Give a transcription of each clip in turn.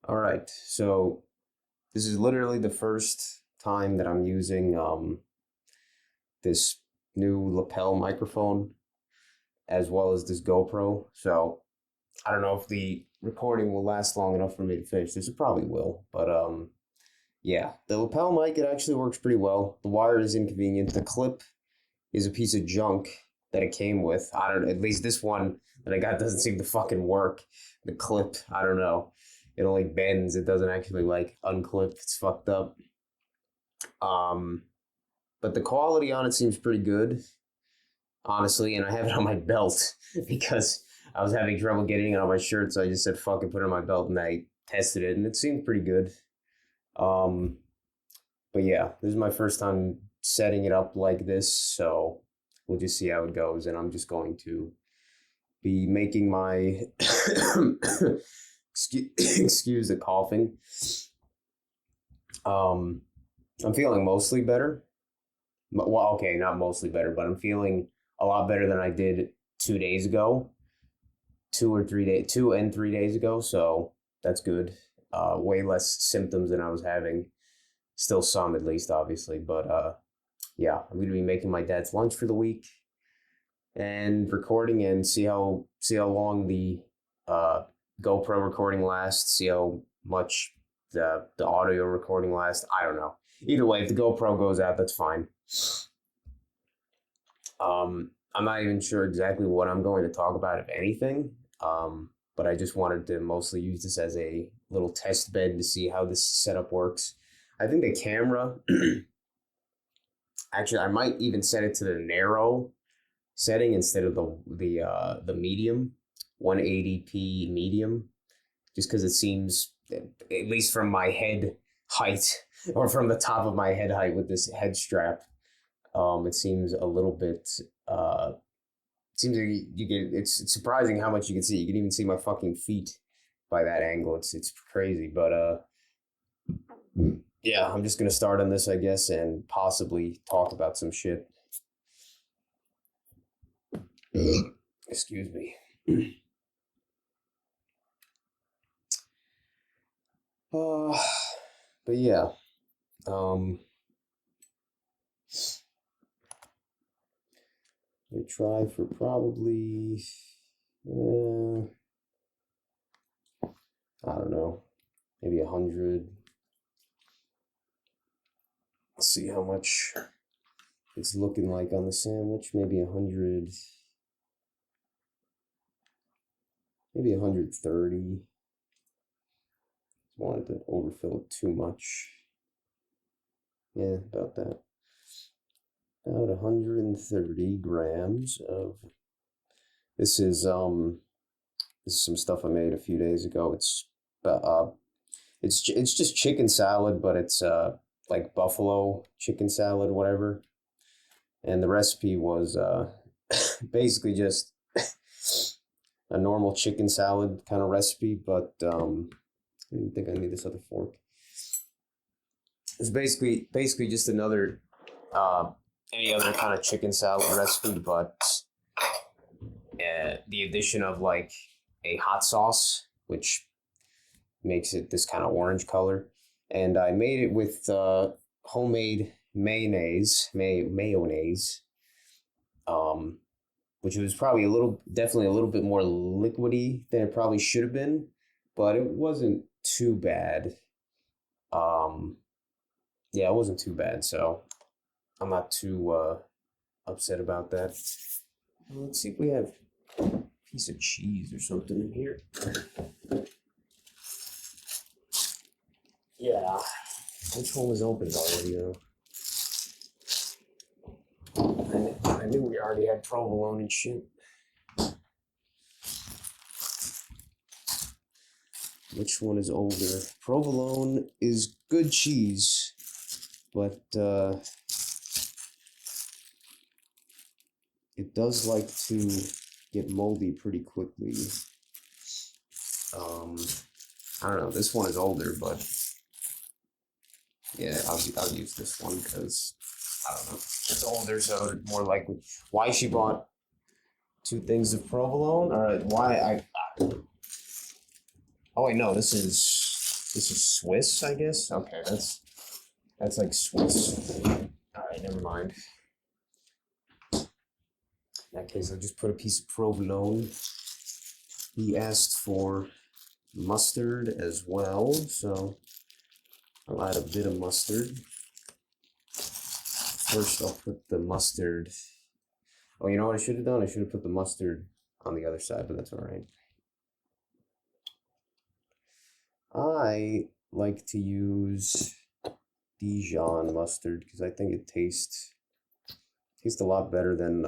All right, so this is literally the first time that I'm using this new lapel microphone as well as this GoPro. So I don't know if the recording will last long enough for me to finish this. It probably will, but yeah, the lapel mic it actually works pretty well. The wire is inconvenient. The clip is a piece of junk that it came with. I don't. At least this one that I got doesn't seem to fucking work. The clip, I don't know. It only bends. It doesn't actually like unclip. It's fucked up. Um, but the quality on it seems pretty good, honestly. And I have it on my belt because I was having trouble getting it on my shirt, so I just said fuck it, put it on my belt, and I tested it, and it seemed pretty good. Um, but yeah, this is my first time setting it up like this, so we'll just see how it goes. And I'm just going to be making my excuse the coughing. Um, I'm feeling mostly better. Well, okay, not mostly better, but I'm feeling a lot better than I did 2 days ago, 2 and 3 days ago. So that's good. Way less symptoms than I was having. Still some, at least, obviously, but yeah, I'm gonna be making my dad's lunch for the week and recording and see how long the uh, GoPro recording lasts. See how much the audio recording lasts. I don't know. Either way, if the GoPro goes out, that's fine. I'm not even sure exactly what I'm going to talk about, if anything. But I just wanted to mostly use this as a little test bed to see how this setup works. I think the camera, actually, I might even set it to the narrow setting instead of the medium, 180p medium, just because it seems, at least from my head height or from the top of my head height with this head strap, it seems a little bit. Seems like you get. It's surprising how much you can see. You can even see my fucking feet by that angle. It's crazy, but yeah, I'm just gonna start on this, I guess, and possibly talk about some shit. Excuse me. Uh, but yeah, um, we try for probably, I don't know, maybe 100. Let's see how much it's looking like on the sandwich. Maybe 100, maybe 130. Wanted to overfill it too much. Yeah, about that. About 130 grams of this is some stuff I made a few days ago. It's just chicken salad, but it's like buffalo chicken salad, whatever. And the recipe was basically just a normal chicken salad kind of recipe, but I didn't think I need this other fork. It's basically just another any other kind of chicken salad recipe, but the addition of like a hot sauce, which makes it this kind of orange color. And I made it with homemade mayonnaise, um, which was probably definitely a little bit more liquidy than it probably should have been, but it wasn't too bad. Um, yeah, it wasn't too bad, so I'm not too upset about that. Let's see if we have a piece of cheese or something in here. Yeah, which one was opened already though? I knew we already had provolone and shit. Which one is older? Provolone is good cheese, but it does like to get moldy pretty quickly. I don't know. This one is older, but yeah, I'll use this one because I don't know. It's older, so more likely. Why she bought 2 things of provolone? All right. Why I? Oh wait, no. This is This is Swiss, I guess. Okay, that's like Swiss. All right, never mind. In that case, I'll just put a piece of provolone. He asked for mustard as well, so I'll add a bit of mustard. First, I'll put the mustard. Oh, you know what I should have done? I should have put the mustard on the other side, but that's all right. I like to use Dijon mustard because I think it tastes a lot better than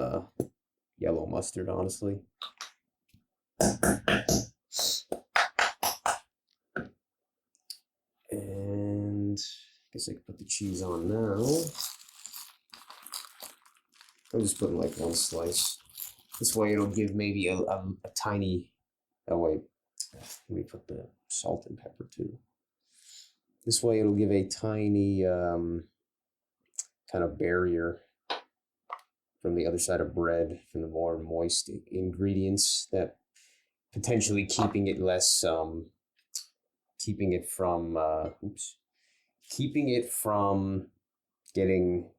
yellow mustard, honestly. And I guess I can put the cheese on now. I'm just putting like one slice. This way it'll give maybe a tiny, oh wait, let me put the salt and pepper too. This way it'll give a tiny kind of barrier from the other side of bread, from the more moist ingredients, that potentially keeping it less, keeping it from getting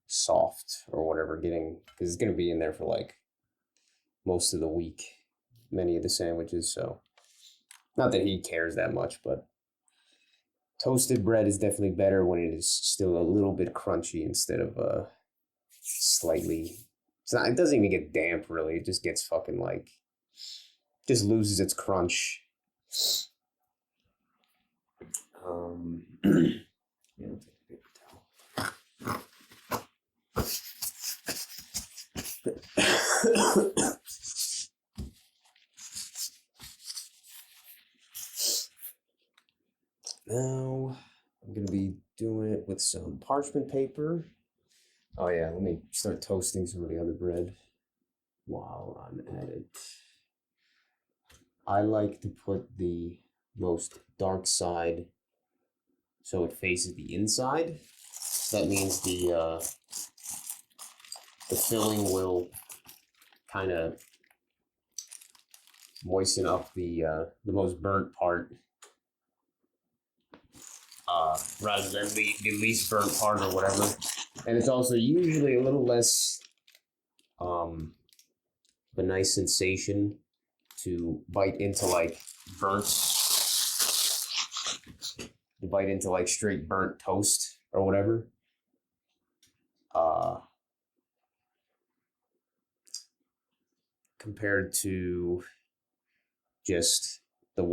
soft or whatever, because it's going to be in there for like most of the week, many of the sandwiches, so not that he cares that much, but toasted bread is definitely better when it is still a little bit crunchy instead of slightly. It doesn't even get damp really. It just gets fucking like, just loses its crunch. Yeah, I'll take a paper towel. Now I'm gonna be doing it with some parchment paper. Oh yeah, let me start toasting some of the other bread while I'm at it. I like to put the most dark side so it faces the inside. That means the filling will kind of moisten up the most burnt part, rather than the least burnt part or whatever. And it's also usually a little less of a nice sensation to bite into like straight burnt toast or whatever. Compared to just the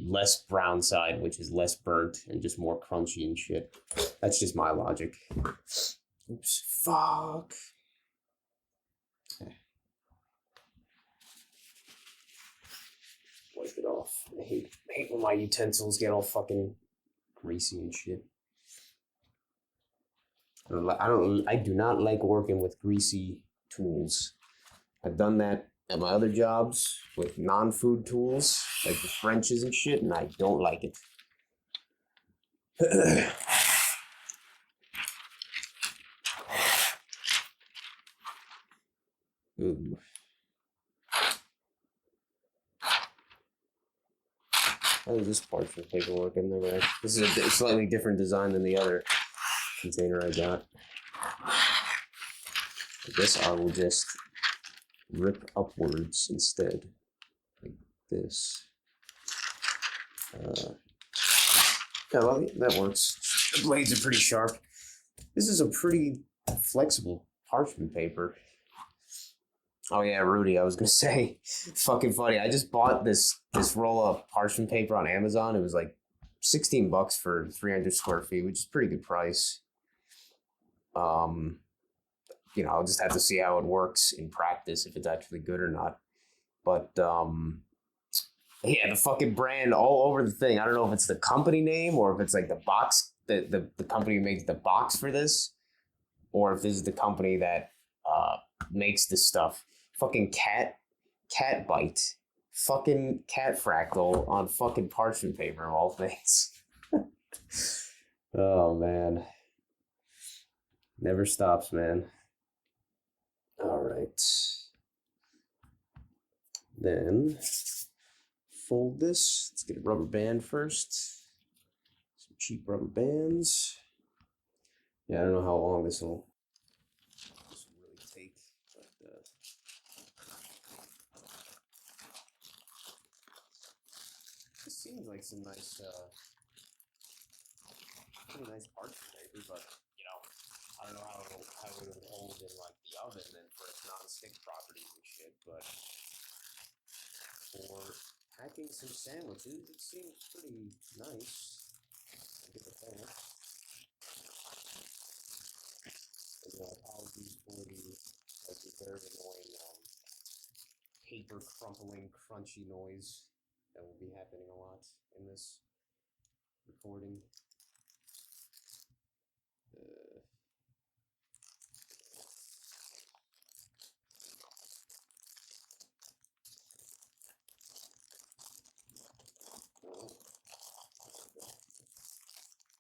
less brown side, which is less burnt and just more crunchy and shit. That's just my logic. Oops, fuck. Wipe it off. I hate when my utensils get all fucking greasy and shit. I do not like working with greasy tools. I've done that at my other jobs with non-food tools, like the wrenches and shit, and I don't like it. Ooh. How does this parchment paper work? I've never. This is a slightly different design than the other container I got. I guess I will just rip upwards instead, like this. Yeah, well, that works. The blades are pretty sharp. This is a pretty flexible parchment paper. Oh yeah, Rudy, I was gonna say, fucking funny. I just bought this roll of parchment paper on Amazon. It was like $16 for 300 square feet, which is a pretty good price. You know, I'll just have to see how it works in practice, if it's actually good or not. But yeah, the fucking brand all over the thing. I don't know if it's the company name or if it's like the box, the company who makes the box for this, or if this is the company that makes this stuff. Fucking cat bite, fucking cat fractal on fucking parchment paper of all things. Oh man, never stops, man. All right, then fold this. Let's get a rubber band first. Some cheap rubber bands. Yeah, I don't know how long this will really take, but this seems like some nice, pretty nice parchment paper, but you know, I don't know how it would hold in like the oven and for its non-stick properties and shit, but for packing some sandwiches, it seems pretty nice. I'll give it that. And apologies for the very annoying paper crumpling, crunchy noise that will be happening a lot in this recording.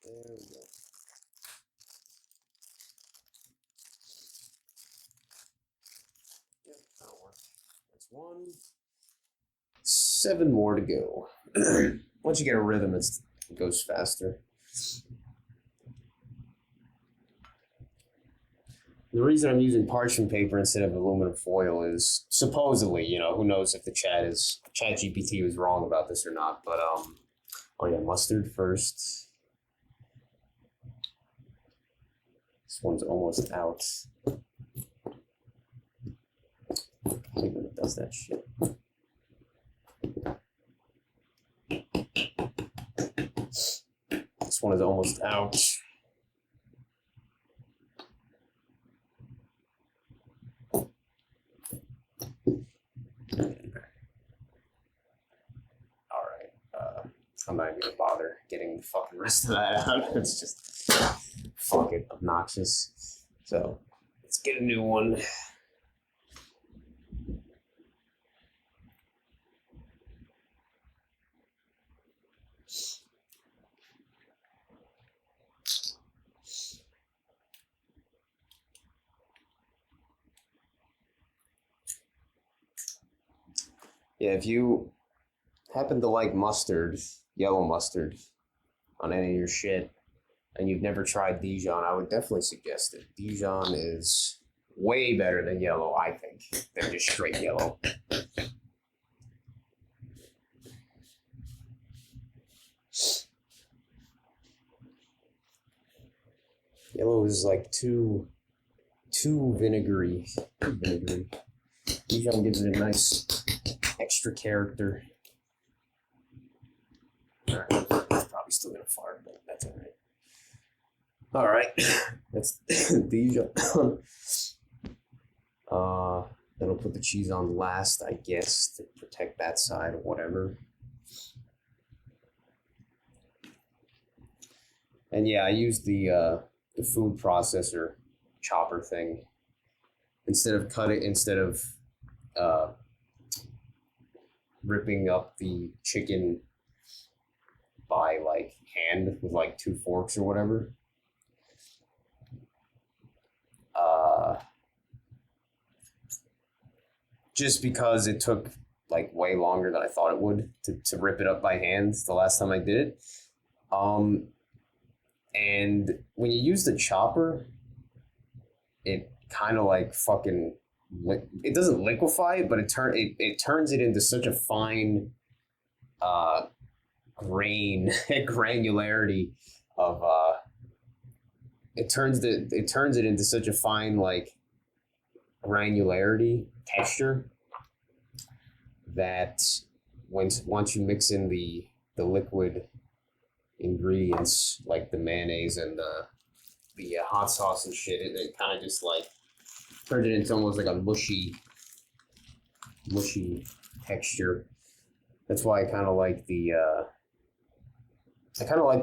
There we go. Yep, that'll work. That's one. 7 more to go. Once you get a rhythm, it goes faster. The reason I'm using parchment paper instead of aluminum foil is supposedly, you know, who knows if the ChatGPT was wrong about this or not, but oh yeah, mustard first. This one's almost out. I hate when it does that shit. This one is almost out. I'm not even gonna bother getting the fucking rest of that out. It's just fucking obnoxious. So let's get a new one. Yeah, if you happen to like mustard, yellow mustard, on any of your shit, and you've never tried Dijon, I would definitely suggest it. Dijon is way better than yellow, I think, than just straight yellow. Yellow is like too vinegary. Dijon gives it a nice extra character. Alright, it's probably still gonna fart, but that's alright. Alright, that's Dijon. Then I'll put the cheese on last, I guess, to protect that side or whatever. And yeah, I used the food processor chopper thing instead of ripping up the chicken by like hand with like 2 forks or whatever. Just because it took like way longer than I thought it would to rip it up by hand the last time I did it. And when you use the chopper, it kind of like fucking it doesn't liquefy it, but it turns it into such a fine granularity of it turns it into such a fine like granularity texture that once you mix in the liquid ingredients like the mayonnaise and the hot sauce and shit, it kind of just like turns it into almost like a mushy texture. That's why I kind of like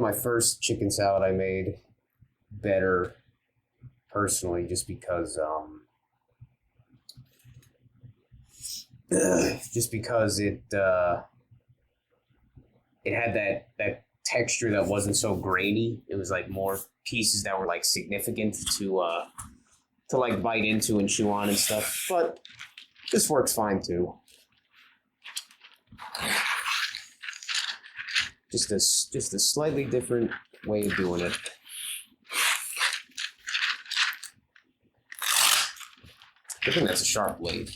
my first chicken salad I made better personally, just because it had that texture that wasn't so grainy. It was like more pieces that were like significant to like bite into and chew on and stuff. But this works fine too. just a slightly different way of doing it. I think that's a sharp blade.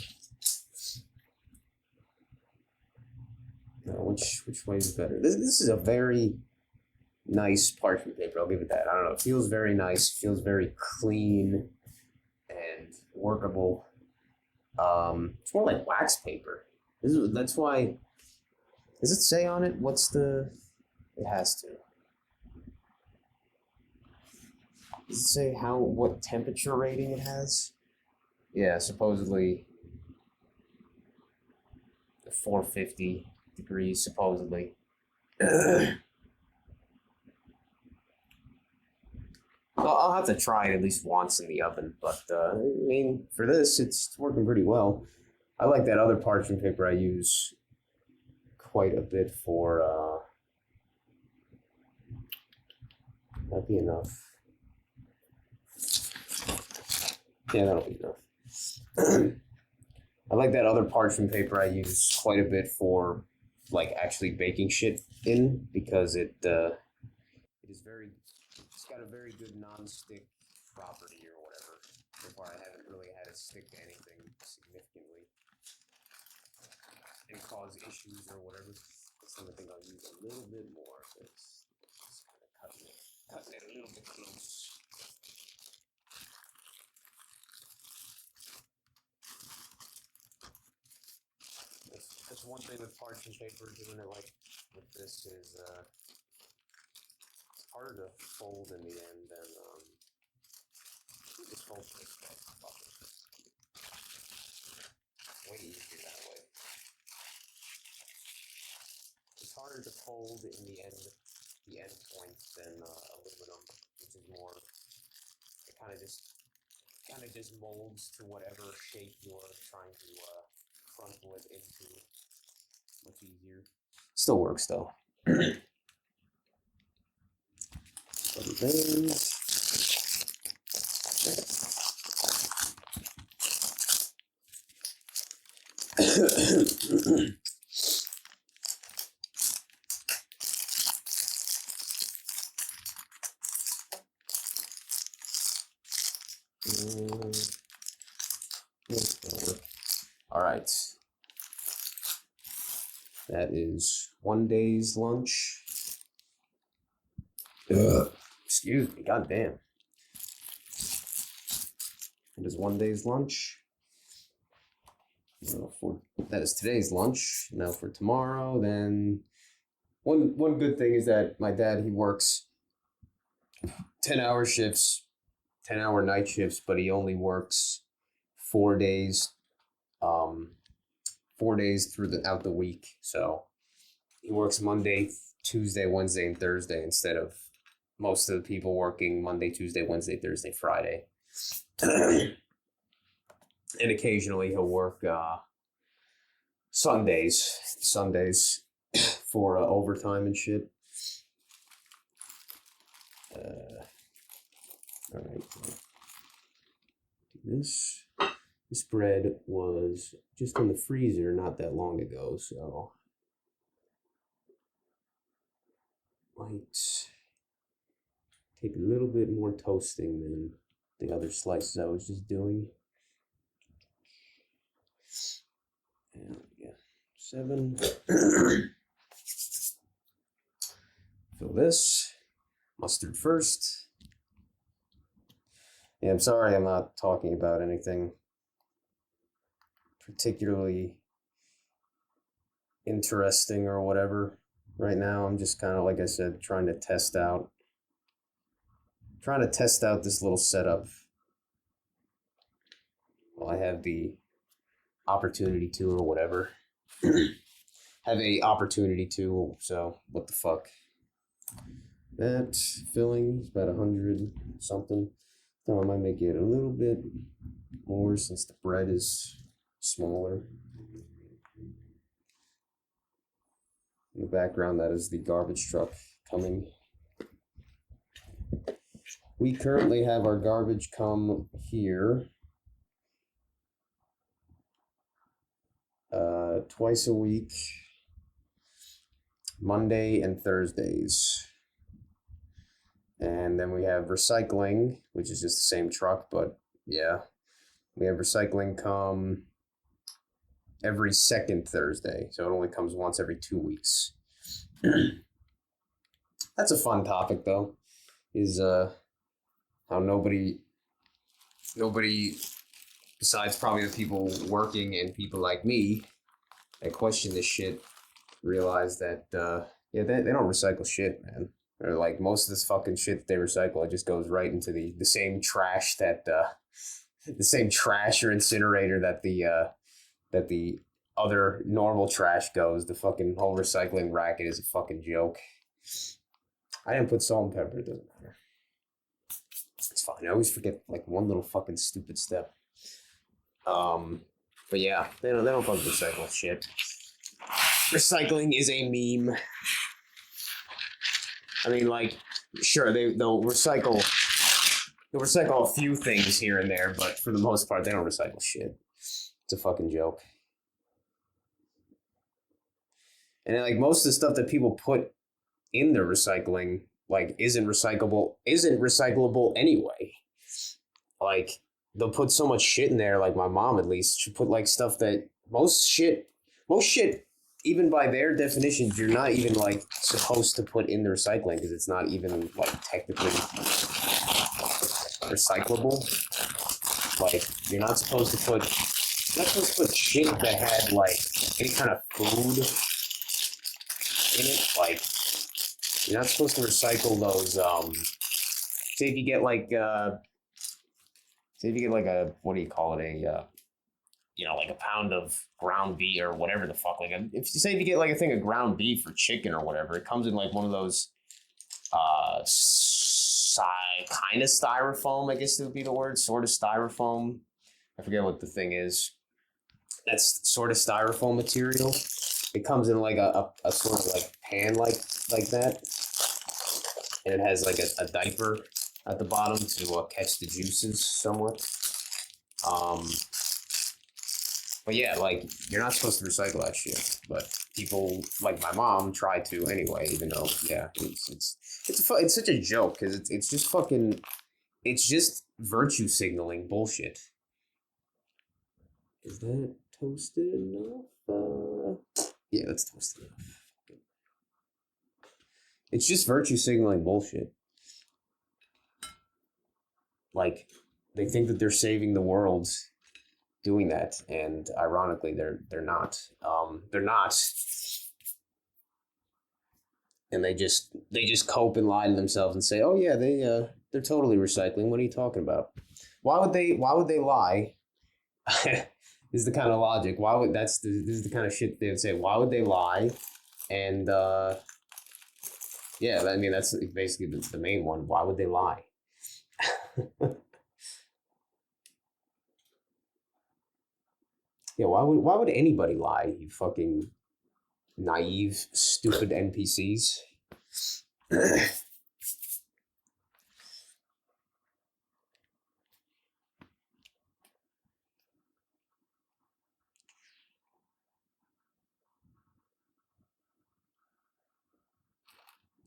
No, which way is better? This is a very nice parchment paper. I'll give it that. I don't know. It feels very nice. Feels very clean and workable. It's more like wax paper. That's why. Does it say on it what's the? It has to. Does it say what temperature rating it has? Yeah, supposedly 450 degrees, supposedly. I'll have to try it at least once in the oven, but I mean, for this, it's working pretty well. I like that other parchment paper I use quite a bit for, that'd be enough. Yeah, that'll be enough. I like that other parchment paper I use quite a bit for, like, actually baking shit in, because it is very, it's got a very good non-stick property or whatever. So far I haven't really had it stick to anything significantly and cause issues or whatever. That's something I think I'll use a little bit more, because it's kind of cutting it a little bit close. That's one thing with parchment paper, doing it like with this is it's harder to fold in the end than just fold this way. Way easier that way. It's harder to fold in the end point than aluminum, which is more. It kind of just molds to whatever shape you're trying to crumple it into. Much easier. Still works though. Rubber bands. All right. That is one day's lunch. Excuse me, goddamn. It is one day's lunch. That is today's lunch. Now for tomorrow, then one good thing is that my dad, he works 10-hour shifts, 10-hour night shifts, but he only works 4 days, 4 days throughout the week. So he works Monday, Tuesday, Wednesday, and Thursday instead of most of the people working Monday, Tuesday, Wednesday, Thursday, Friday. And occasionally he'll work Sundays for overtime and shit. All right. This bread was just in the freezer not that long ago, so might take a little bit more toasting than the other slices I was just doing. And yeah, 7. Fill this. Mustard first. Yeah, I'm sorry I'm not talking about anything particularly interesting or whatever right now. I'm just kind of, like I said, trying to test out this little setup while I have the opportunity to, or whatever. Have a opportunity to, so what the fuck. That filling is about 100 something. So I might make it a little bit more since the bread is smaller. In the background, that is the garbage truck coming. We currently have our garbage come here twice a week. Monday and Thursdays. And then we have recycling, which is just the same truck, but yeah. We have recycling come every second Thursday, so it only comes once every 2 weeks. That's a fun topic, though, is how nobody besides probably the people working and people like me that question this shit realize that they don't recycle shit, man. Or like most of this fucking shit that they recycle, it just goes right into the same trash that the same trash or incinerator that the other normal trash goes. The fucking whole recycling racket is a fucking joke. I didn't put salt and pepper, it doesn't matter. It's fine. I always forget like one little fucking stupid step. But yeah, they don't fucking recycle shit. Recycling is a meme. I mean, like, sure, they'll recycle a few things here and there, but for the most part, they don't recycle shit. It's a fucking joke. And like most of the stuff that people put in their recycling, like, isn't recyclable anyway. Like, they'll put so much shit in there, like my mom at least, she put like stuff that most shit, even by their definitions, you're not even like supposed to put in the recycling because it's not even like technically recyclable. Like, you're not supposed to put shit that had like any kind of food in it. Like, you're not supposed to recycle those. Say if you get like a, what do you call it, like a pound of ground beef or whatever the fuck. Like, if you get like a thing of ground beef or chicken or whatever, it comes in like one of those kind of styrofoam, I guess it would be the word, sort of styrofoam. I forget what the thing is. That's sort of styrofoam material. It comes in like a sort of like pan like that, and it has like a diaper at the bottom to catch the juices somewhat. But yeah, like, you're not supposed to recycle that shit. But people like my mom try to anyway, even though, yeah, it's such a joke because it's just fucking, it's just virtue signaling bullshit. Is that toasted enough? Yeah, that's toasted enough. It's just virtue signaling bullshit. Like, they think that they're saving the world doing that, and ironically, they're not. They're not. And they just cope and lie to themselves and say, "Oh yeah, they're totally recycling. What are you talking about? Why would they lie?" This is the kind of logic. This is the kind of shit they would say. Why would they lie? And yeah, I mean, that's basically the main one. Why would they lie? Yeah, why would anybody lie? You fucking naive, stupid NPCs.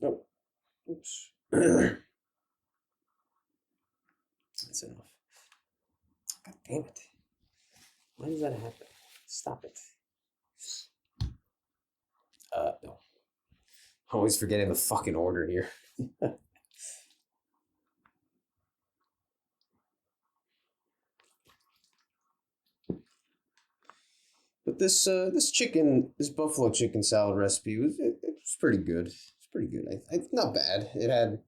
Oh, oops. That's enough. God damn it. Why does that happen? Stop it. No. I'm always forgetting the fucking order here. But this buffalo chicken salad recipe was pretty good. It's pretty good. Not bad. It had,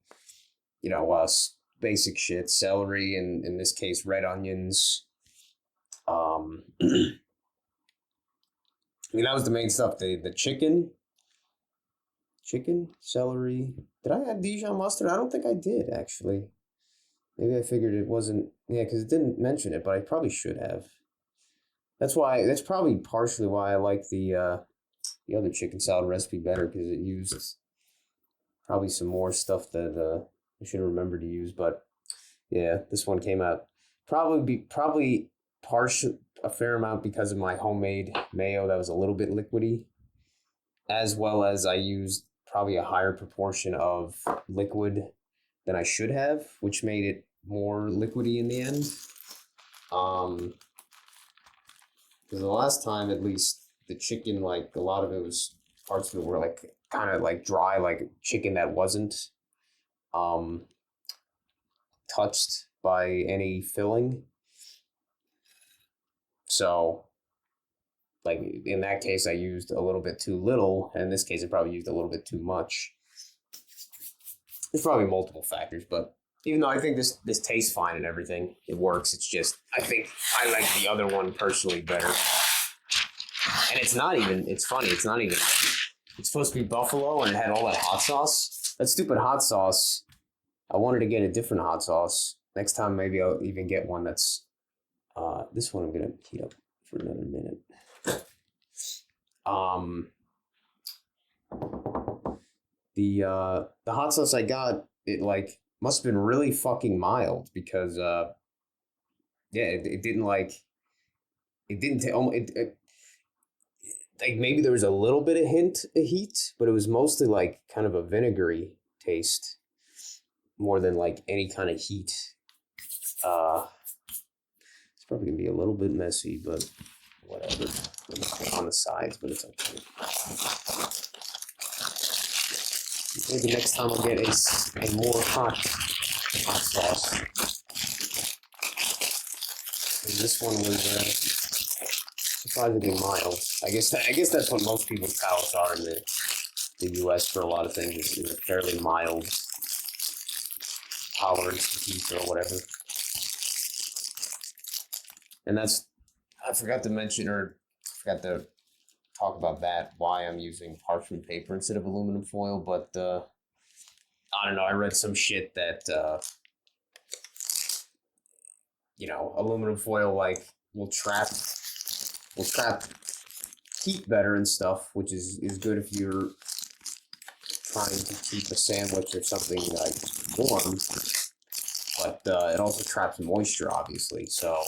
basic shit, celery, and in this case, red onions. I mean, that was the main stuff. The chicken, celery. Did I add Dijon mustard? I don't think I did, actually. Maybe I figured it wasn't. Yeah, because it didn't mention it, but I probably should have. That's probably partially why I like the other chicken salad recipe better, because it used probably some more stuff that I should have remembered to use. But yeah, this one came out probably partial a fair amount because of my homemade mayo that was a little bit liquidy. as well as I used probably a higher proportion of liquid than I should have, which made it more liquidy in the end. Because the last time, at least, the chicken, like a lot of it was parts of it were like kind of like dry, like chicken that wasn't um touched by any filling. So, like in that case, I used a little bit too little. And in this case, I probably used a little bit too much. There's probably multiple factors, but even though I think this tastes fine and everything, it works. It's just I think I like the other one personally better. And it's not even. It's funny. It's not even. It's supposed to be buffalo, and it had all that hot sauce. That stupid hot sauce. I wanted to get a different hot sauce. Next time, maybe I'll even get one that's. This one I'm gonna heat up for another minute. The hot sauce I got, it like must have been really fucking mild because yeah, it didn't like it didn't like maybe there was a little bit of hint of heat, but it was mostly like kind of a vinegary taste more than like any kind of heat. It's probably gonna be a little bit messy, but whatever. On the sides, but it's okay. Maybe next time I'll get a more hot sauce. And this one was surprisingly mild. I guess that's what most people's palates are in the U.S. for a lot of things. Is a fairly mild tolerance to heat or whatever. And that's I forgot to mention or forgot to talk about that, why I'm using parchment paper instead of aluminum foil, but I don't know, I read some shit that aluminum foil like will trap heat better and stuff, which is good if you're trying to keep a sandwich or something like warm, but it also traps moisture obviously, so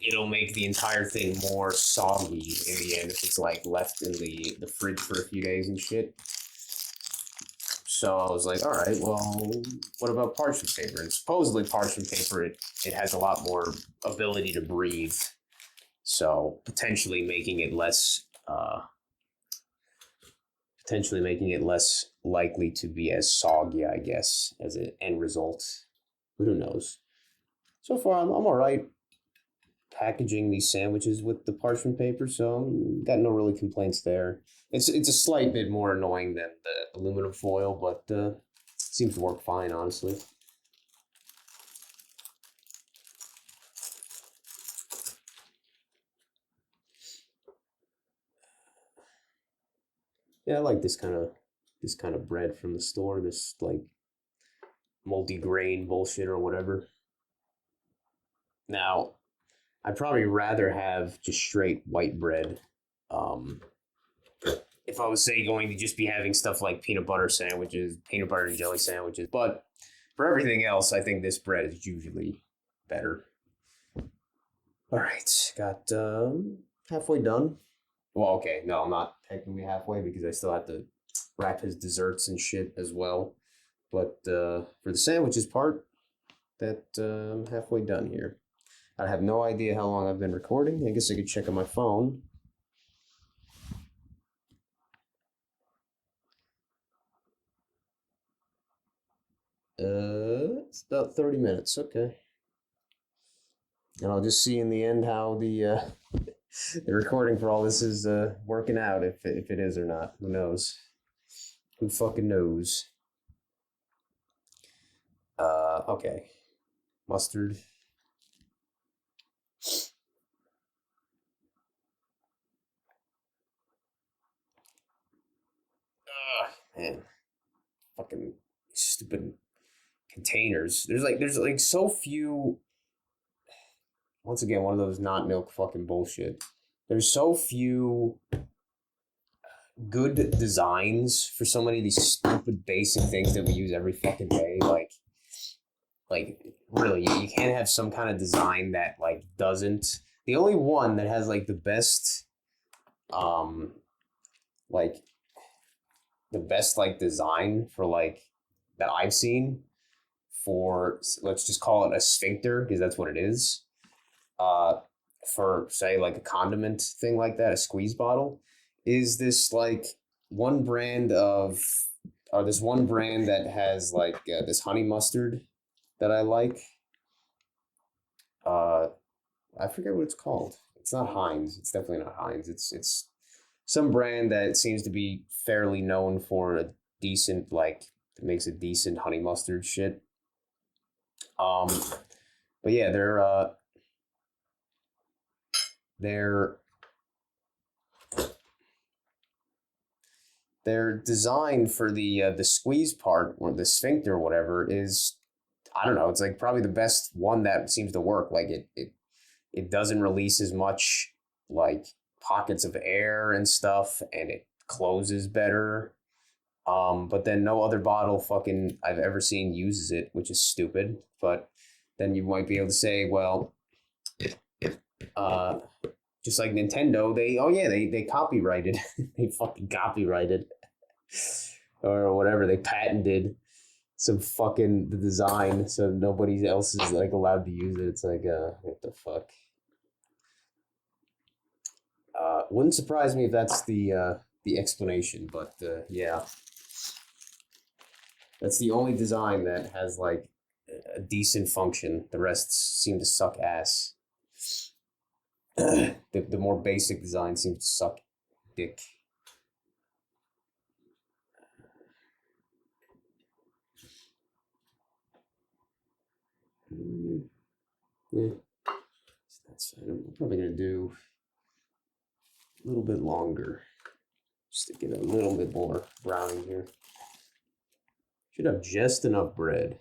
it'll make the entire thing more soggy in the end if it's like left in the fridge for a few days and shit. So I was like, all right, well, what about parchment paper? And supposedly parchment paper, it has a lot more ability to breathe. So potentially making it less likely to be as soggy, I guess, as an end result. But who knows? So far, I'm all right packaging these sandwiches with the parchment paper, so got no really complaints there. It's a slight bit more annoying than the aluminum foil, but seems to work fine, honestly. Yeah, I like this kind of bread from the store. This like multi-grain bullshit or whatever. Now, I'd probably rather have just straight white bread. If I was, say, going to just be having stuff like peanut butter sandwiches, peanut butter and jelly sandwiches. But for everything else, I think this bread is usually better. All right, got halfway done. Well, okay, no, I'm not technically halfway because I still have to wrap his desserts and shit as well. But for the sandwiches part, that I'm halfway done here. I have no idea how long I've been recording. I guess I could check on my phone. It's about 30 minutes. Okay. And I'll just see in the end how the the recording for all this is working out, if it is or not. Who knows? Who fucking knows? Okay. Mustard. Man, fucking stupid containers. There's like so few. Once again, one of those not milk fucking bullshit. There's so few good designs for so many of these stupid basic things that we use every fucking day. Like really, you can't have some kind of design that like doesn't. The only one that has like the best like the best like design for like that I've seen for, let's just call it a sphincter because that's what it is. Uh, for say like a condiment thing like that, a squeeze bottle, is this like one brand of, or this one brand that has like this honey mustard that I like. Uh, I forget what it's called. It's not Heinz. It's definitely not Heinz. It's some brand that seems to be fairly known for a decent like, it makes a decent honey mustard shit. Um, but yeah, they're their design for the squeeze part or the sphincter or whatever is, I don't know, it's like probably the best one that seems to work. Like it doesn't release as much like pockets of air and stuff, and it closes better. But then no other bottle fucking I've ever seen uses it, which is stupid. But then you might be able to say, well, uh, just like Nintendo, they copyrighted, they fucking copyrighted, or whatever, they patented some fucking the design, so nobody else is like allowed to use it. It's like, what the fuck? Wouldn't surprise me if that's the explanation, but yeah, that's the only design that has like a decent function. The rest seem to suck ass. The more basic design seems to suck dick. Yeah, that's, I'm probably gonna do a little bit longer, just to get a little bit more browning here. Should have just enough bread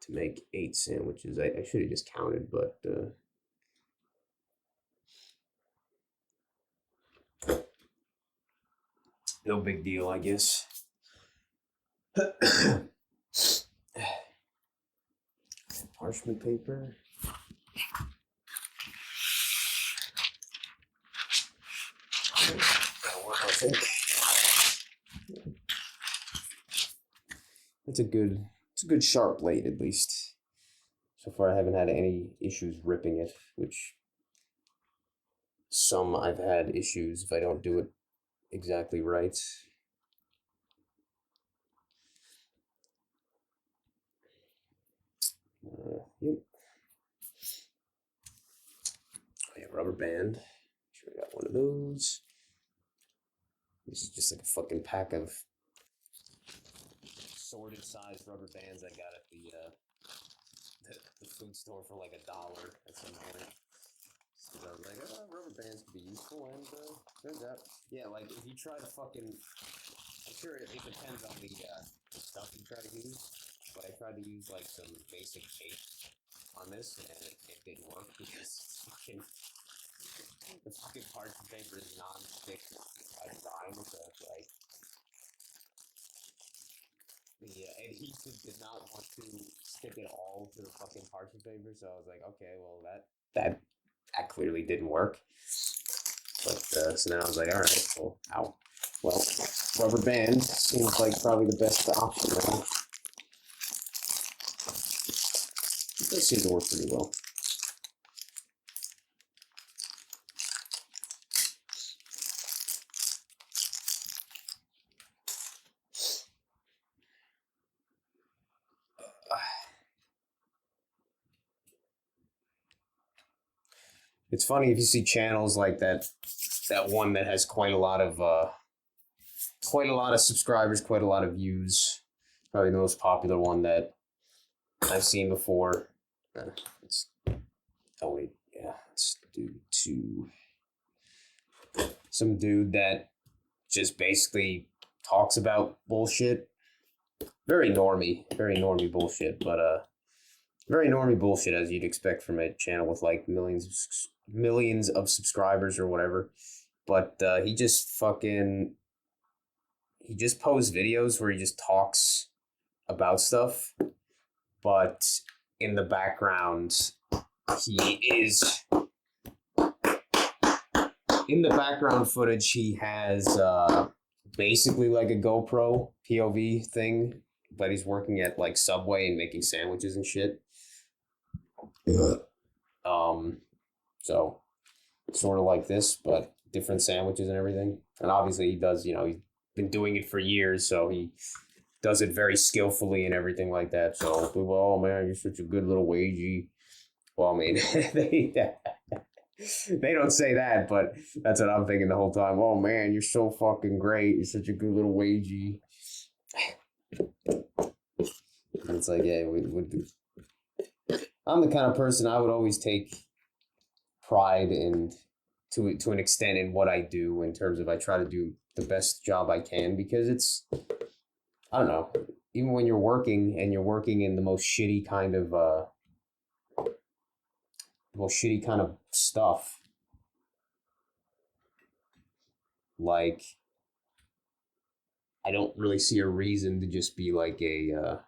to make 8 sandwiches. I should have just counted, but no big deal, I guess. Parchment paper. That'll work, I think. It's a good sharp blade, at least. So far I haven't had any issues ripping it, which some I've had issues if I don't do it exactly right. Yep. I have rubber band. Sure, I got one of those. This is just like a fucking pack of sorted size rubber bands I got at the food store for like $1 at some point. So I was like, rubber bands could be useful, and turns out, yeah, like if you try to fucking, I'm sure it depends on the stuff you try to use, but I tried to use like some basic tape on this, and it didn't work because the fucking parchment paper is non-stick by design, so it's like the adhesive did not want to stick it all to the fucking parchment paper, so I was like, okay, well that clearly didn't work. But so then I was like, all right, well, ow. Well, rubber band seems like probably the best option now. It does seem to work pretty well. It's funny if you see channels like that one that has quite a lot of subscribers, quite a lot of views. Probably the most popular one that I've seen before. Let's do two. Some dude that just basically talks about bullshit. Very normy bullshit, but very normy bullshit as you'd expect from a channel with like millions of subscribers or whatever. But he just posts videos where he just talks about stuff, but in the background he is in the background footage, he has basically like a GoPro POV thing, but he's working at like Subway and making sandwiches and shit. So sort of like this, but different sandwiches and everything. And obviously he does, you know, he's been doing it for years, so he does it very skillfully and everything like that. So people, oh man, you're such a good little wagey. Well, I mean, they don't say that, but that's what I'm thinking the whole time. Oh man, you're so fucking great. You're such a good little wagey. And it's like, yeah, I'm the kind of person I would always take pride in to an extent in what I do, in terms of I try to do the best job I can, because it's, I don't know, even when you're working and you're working in the most shitty kind of stuff, like I don't really see a reason to just be like a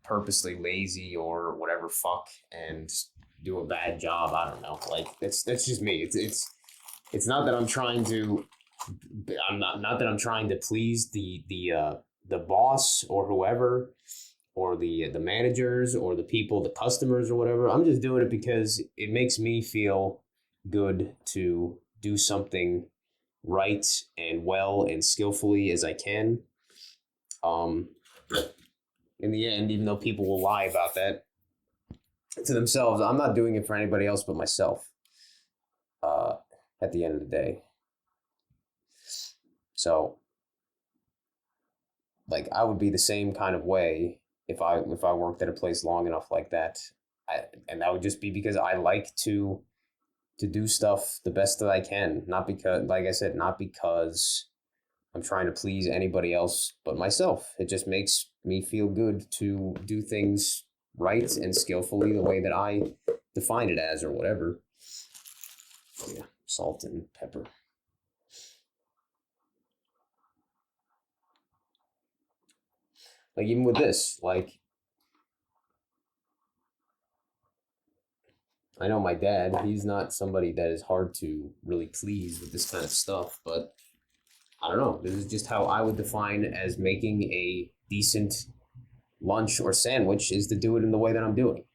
purposely lazy or whatever fuck and do a bad job. I don't know. Like that's just me. It's not that I'm trying to. Not that I'm trying to please the boss or whoever, or the managers or the people, the customers or whatever. I'm just doing it because it makes me feel good to do something right and well and skillfully as I can. In the end, even though people will lie about that to themselves, I'm not doing it for anybody else but myself. At the end of the day, so like I would be the same kind of way if I worked at a place long enough like that. And that would just be because I like to do stuff the best that I can, not because, like I said, not because I'm trying to please anybody else but myself. It just makes me feel good to do things right and skillfully the way that I define it as, or whatever. Yeah, salt and pepper. Like even with this, like I know my dad, he's not somebody that is hard to really please with this kind of stuff, but I don't know. This is just how I would define as making a decent lunch or sandwich, is to do it in the way that I'm doing.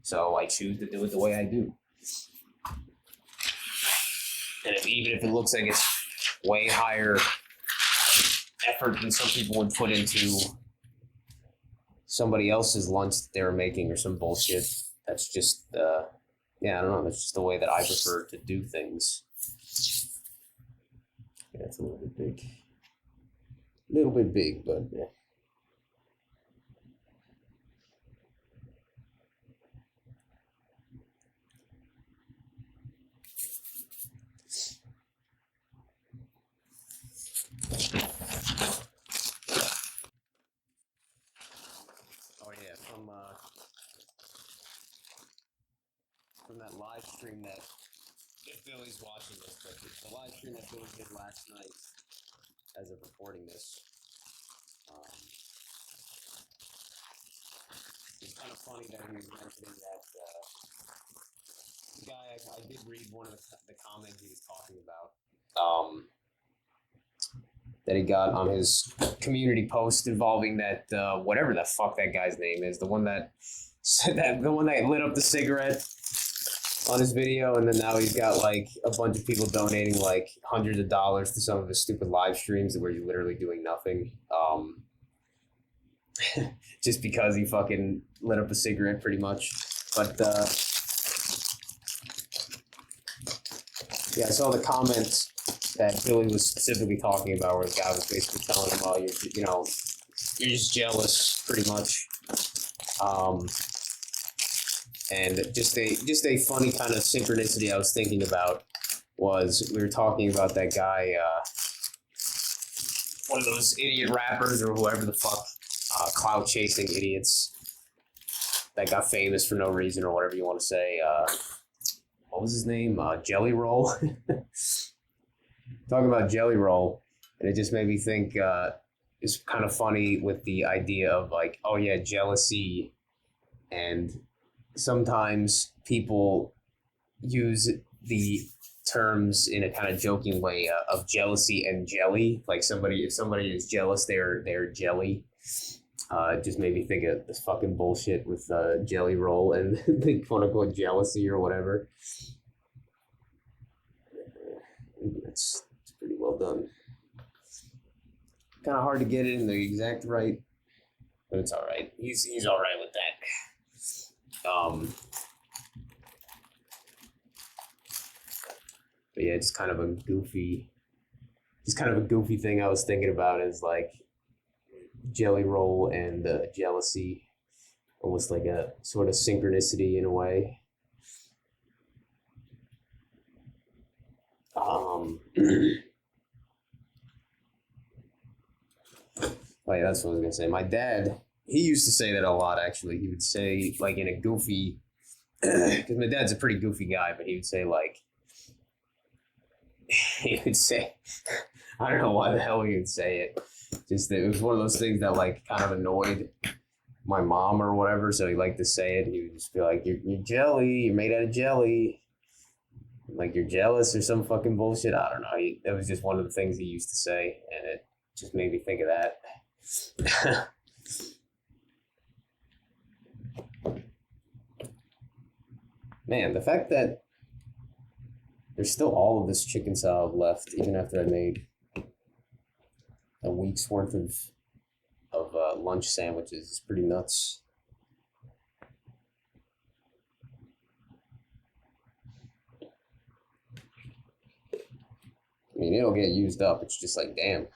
So I choose to do it the way I do. And even if it looks like it's way higher effort than some people would put into somebody else's lunch that they were making or some bullshit, that's just, yeah, I don't know. That's just the way that I prefer to do things. Yeah, it's a little bit big. A little bit big, but yeah. Oh yeah, from that live stream that, if Billy's watching this, but the live stream that Billy did last night, as of recording this, it's kind of funny that he was mentioning that the guy, I did read one of the comments he was talking about, that he got on his community post involving that whatever the fuck that guy's name is, the one that lit up the cigarette on his video, and then now he's got like a bunch of people donating like hundreds of dollars to some of his stupid live streams where he's literally doing nothing, just because he fucking lit up a cigarette, pretty much. But yeah, I saw the comments that Billy was specifically talking about, where the guy was basically telling him, "Oh, you're just jealous, pretty much." And just a funny kind of synchronicity I was thinking about was, we were talking about that guy, one of those idiot rappers or whoever the fuck, clout chasing idiots that got famous for no reason, or whatever you want to say. What was his name? Jelly Roll. Talking about Jelly Roll, and it just made me think, it's kind of funny with the idea of like, oh yeah, jealousy, and sometimes people use the terms in a kind of joking way of jealousy and jelly. Like if somebody is jealous, they're jelly. It just made me think of this fucking bullshit with Jelly Roll and the quote unquote jealousy or whatever. It's pretty well done. Kind of hard to get it in the exact right, but it's all right. He's all right with that. But yeah, it's kind of a goofy thing I was thinking about is like Jelly Roll and jealousy, almost like a sort of synchronicity in a way. Oh yeah, that's what I was gonna say. My dad, he used to say that a lot. Actually, he would say like in a goofy, because my dad's a pretty goofy guy, but he would say like, he would say, I don't know why the hell he would say it. Just that it was one of those things that like kind of annoyed my mom or whatever. So he liked to say it. He would just be like, "You're jelly. You're made out of jelly. Like you're jealous or some fucking bullshit." I don't know. That was just one of the things he used to say, and it just made me think of that. Man, the fact that there's still all of this chicken salad left, even after I made a week's worth of lunch sandwiches, is pretty nuts. I mean, it'll get used up. It's just like, damn,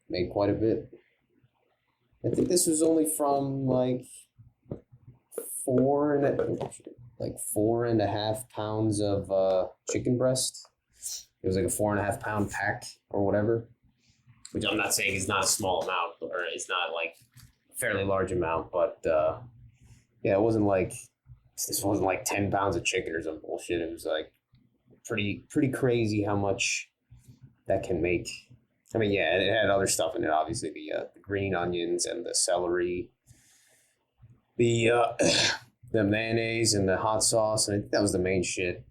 made quite a bit. I think this was only from like 4.5 pounds of chicken breast. It was like a 4.5 pound pack or whatever, which I'm not saying is not a small amount or it's not like a fairly large amount, but yeah, this wasn't like 10 pounds of chicken or some bullshit. It was like pretty crazy how much that can make. I mean, yeah, it had other stuff in it, obviously the green onions and the celery, the the mayonnaise and the hot sauce, and I think that was the main shit.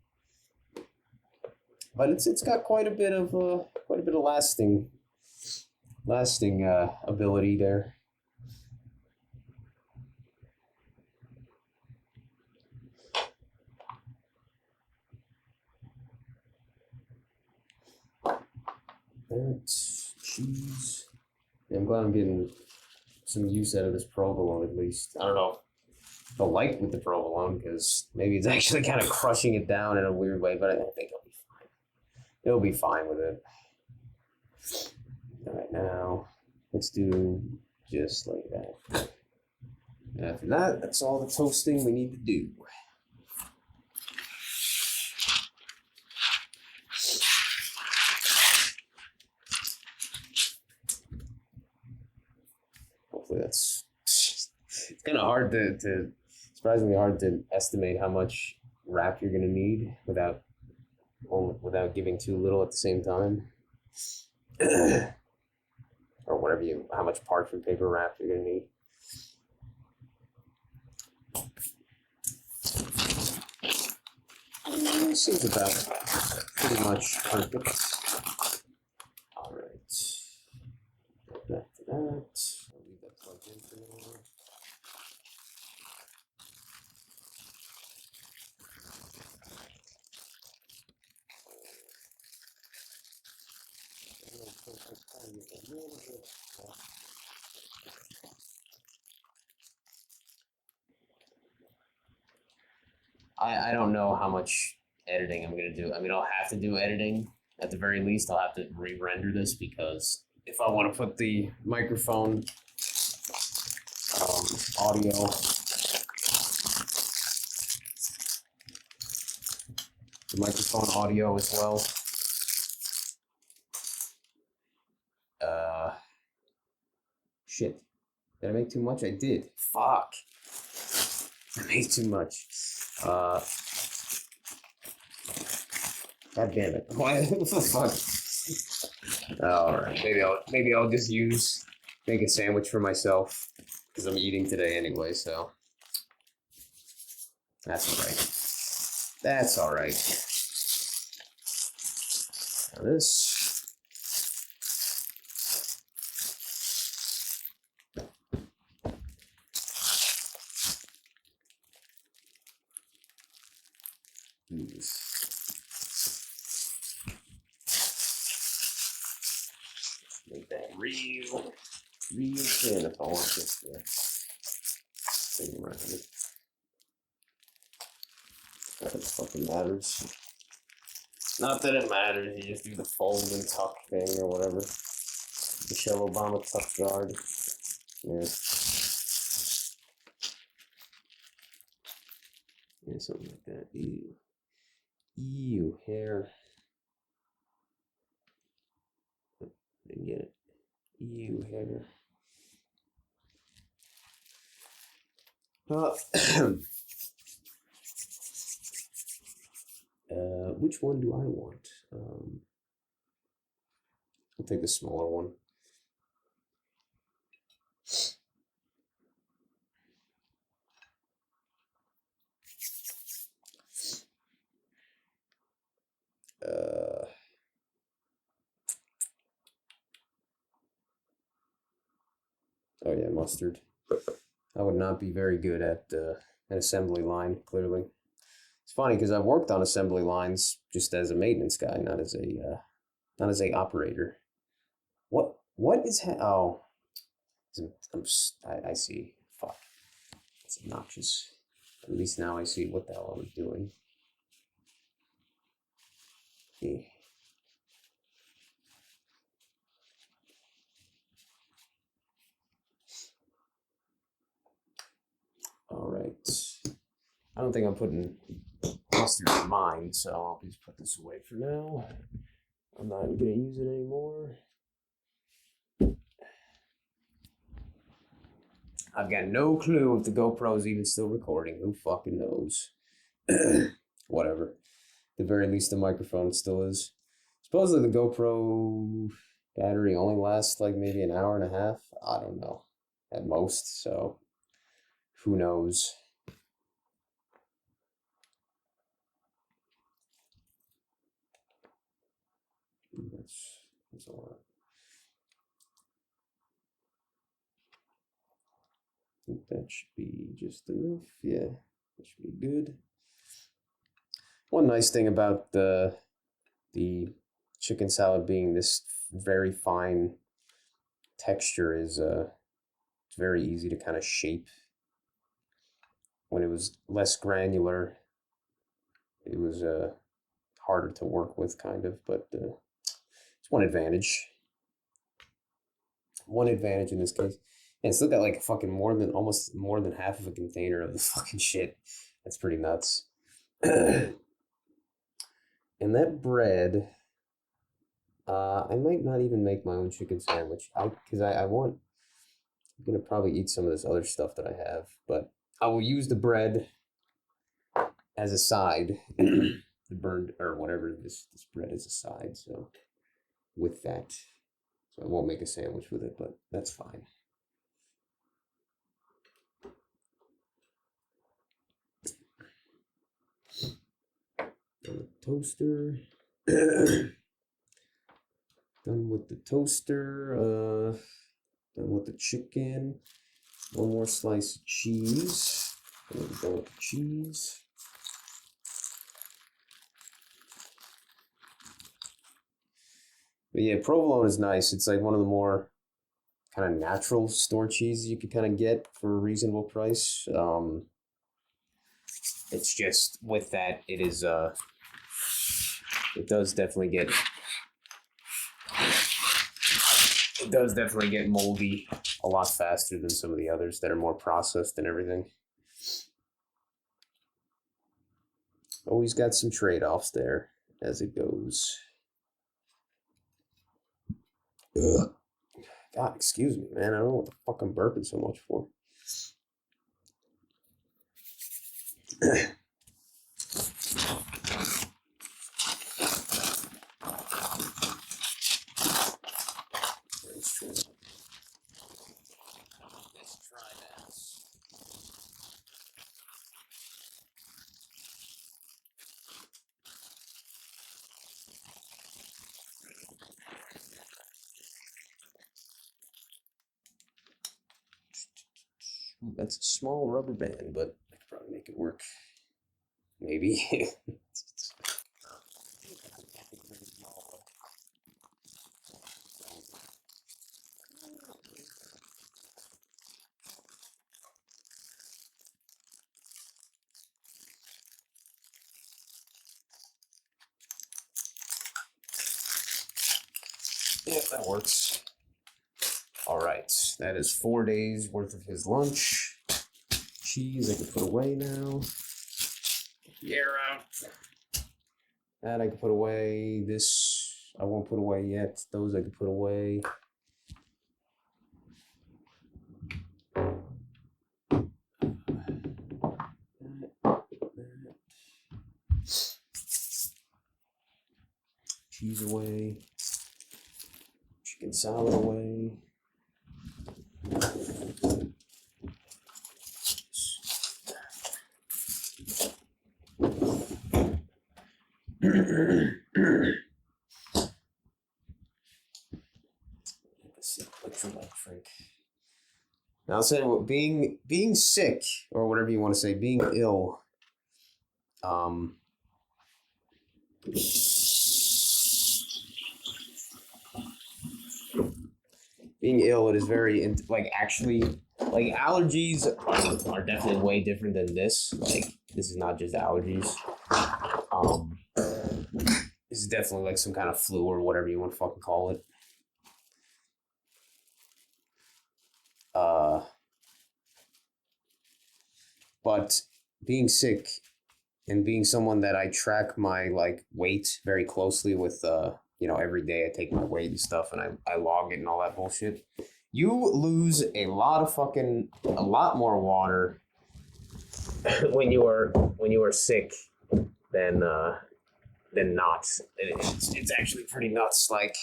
But it's got quite a bit of lasting ability there. That's cheese. Yeah, I'm glad I'm getting some use out of this provolone at least. I don't know if I like with the provolone because maybe it's actually kind of crushing it down in a weird way, but I think it'll be fine. It'll be fine with it. All right, now let's do just like that. And after that, that's all the toasting we need to do. Hopefully that's, it's kind of hard to surprisingly hard to estimate how much wrap you're gonna need without giving too little at the same time. Or how much parchment paper wrap you're gonna need. Seems about pretty much perfect. All right. Back to that. I'll leave that plugged in for now. I don't know how much editing I'm going to do. I mean, I'll have to do editing. At the very least, I'll have to re-render this because if I want to put the microphone audio, as well, shit. Did I make too much? I did. Fuck. I made too much. God damn it. What the fuck? Alright. Maybe I'll just make a sandwich for myself. Because I'm eating today anyway, so that's alright. That's all right. Now this. Make that real thin if I want this thing around it. Not that it fucking matters. Not that it matters, you just do the fold and tuck thing or whatever. Michelle Obama tuck guard. Yeah. Yeah, something like that. Ew. Ew, hair. Didn't get it. Ew, hair. Which one do I want? I'll take the smaller one. Oh yeah, mustard. I would not be very good at an assembly line, clearly. It's funny because I've worked on assembly lines just as a maintenance guy, not as a operator. What is oh? I see. Fuck, it's obnoxious. At least now I see what the hell I was doing. Yeah. All right. I don't think I'm putting mustard in mine, so I'll just put this away for now. I'm not gonna use it anymore. I've got no clue if the GoPro is even still recording. Who fucking knows? Whatever. At the very least, the microphone still is. Supposedly the GoPro battery only lasts like maybe an hour and a half. I don't know. At most, so who knows? That's a lot. I think that should be just enough. Yeah, that should be good. One nice thing about the chicken salad being this very fine texture is it's very easy to kind of shape. When it was less granular, it was harder to work with, kind of, but it's one advantage. One advantage in this case. And still got like fucking almost more than half of a container of the fucking shit. That's pretty nuts. And that bread, I might not even make my own chicken sandwich. Because I'm gonna probably eat some of this other stuff that I have, but I will use the bread as a side. The burned or whatever this bread is a side. So with that, so I won't make a sandwich with it, but that's fine. The toaster. Done with the toaster. Done with the chicken. One more slice of cheese. Done with the cheese. But yeah, provolone is nice. It's like one of the more kind of natural store cheeses you could kind of get for a reasonable price. It's just with that, it is it does definitely get moldy a lot faster than some of the others that are more processed and everything. Always got some trade-offs there as it goes. Ugh. God, excuse me, man. I don't know what the fuck I'm burping so much for. Let's try that. That's a small rubber band, but I could probably make it work. Maybe. Yeah, that works. All right, that is 4 days worth of his lunch. Cheese I can put away now. The air out. That I can put away. This I won't put away yet. Those I can put away. Cheese away. Chicken salad away. Now, I'll say being sick, or whatever you want to say, being ill, being ill, it is very like actually like allergies are definitely way different than this. Like this is not just allergies. This is definitely like some kind of flu or whatever you want to fucking call it. But being sick and being someone that I track my like weight very closely with every day I take my weight and stuff and I log it and all that bullshit. You lose a lot more water when you are sick than not. It's actually pretty nuts. Like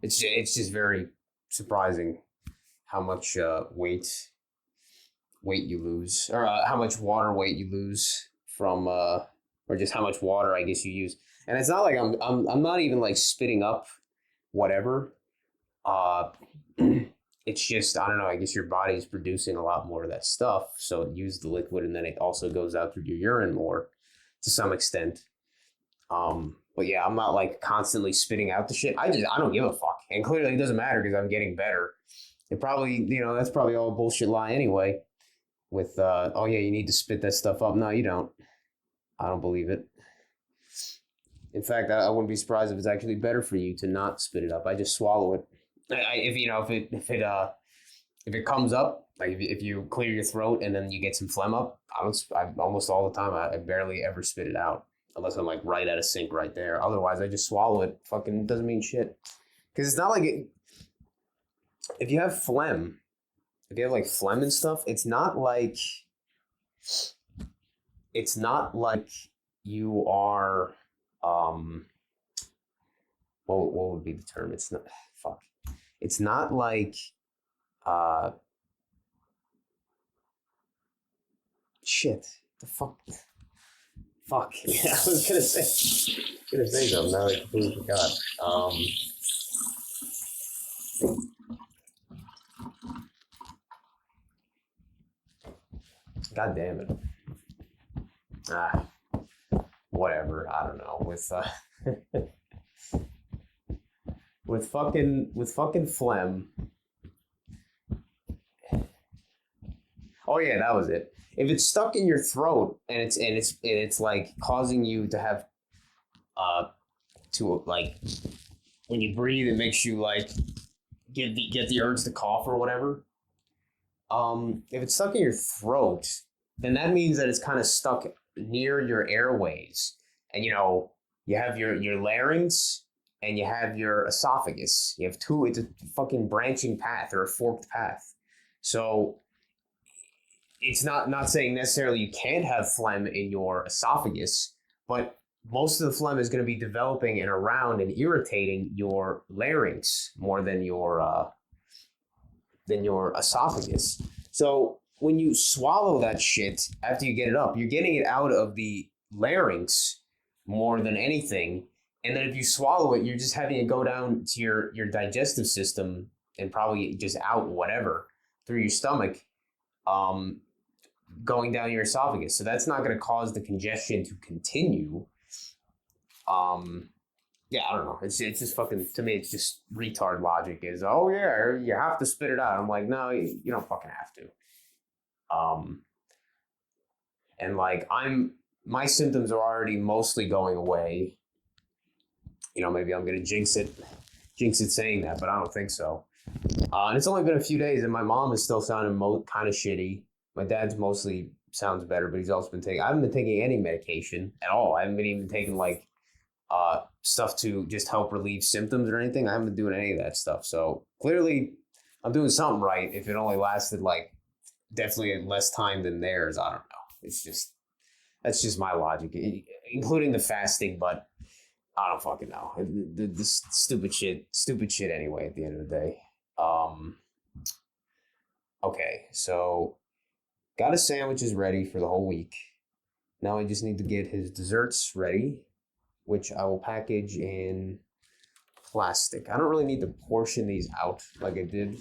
it's just very surprising how much weight you lose, or how much water weight you lose from, or just how much water I guess you use. And it's not like I'm not even like spitting up whatever. It's just, I don't know, I guess your body's producing a lot more of that stuff, so it uses the liquid and then it also goes out through your urine more to some extent. But yeah, I'm not like constantly spitting out the shit. I don't give a fuck. And clearly it doesn't matter because I'm getting better. It probably, that's probably all a bullshit lie anyway. With, oh yeah, you need to spit that stuff up. No, you don't. I don't believe it. In fact, I wouldn't be surprised if it's actually better for you to not spit it up. I just swallow it. If it comes up, like if you clear your throat and then you get some phlegm up, I almost all the time I barely ever spit it out unless I'm like right at a sink right there. Otherwise, I just swallow it. Fucking doesn't mean shit. Because it's not like it. If you have phlegm, if you have like phlegm and stuff, it's not like you are what would be the term? It's not fuck. It's not like shit. The fuck. Fuck. Yeah, I was gonna say something. Now I completely forgot. God damn it. Whatever. I don't know. With fucking phlegm. Oh yeah, that was it. If it's stuck in your throat and it's like causing you to have to like when you breathe, it makes you like get the urge to cough or whatever. If it's stuck in your throat, then that means that it's kind of stuck near your airways. And you have your larynx and you have your esophagus. You have two, it's a fucking branching path or a forked path. So it's not saying necessarily you can't have phlegm in your esophagus, but most of the phlegm is going to be developing and around and irritating your larynx more than your esophagus. So when you swallow that shit after you get it up, you're getting it out of the larynx more than anything. And then if you swallow it, you're just having it go down to your digestive system and probably just out whatever through your stomach, um, going down your esophagus. So that's not going to cause the congestion to continue. Yeah, I don't know. It's just fucking, to me, it's just retard logic is, oh yeah, you have to spit it out. I'm like, no, you don't fucking have to. And like my symptoms are already mostly going away. Maybe I'm gonna jinx it saying that, but I don't think so. And it's only been a few days, and my mom is still sounding kind of shitty. My dad's mostly sounds better, but he's also been taking. I haven't been taking any medication at all. I haven't been even taking like stuff to just help relieve symptoms or anything. I haven't been doing any of that stuff. So clearly, I'm doing something right. If it only lasted like definitely less time than theirs, I don't know. That's just my logic, including the fasting, but I don't fucking know. The stupid shit anyway, at the end of the day. Okay, so got his sandwiches ready for the whole week. Now I just need to get his desserts ready, which I will package in plastic. I don't really need to portion these out like I did.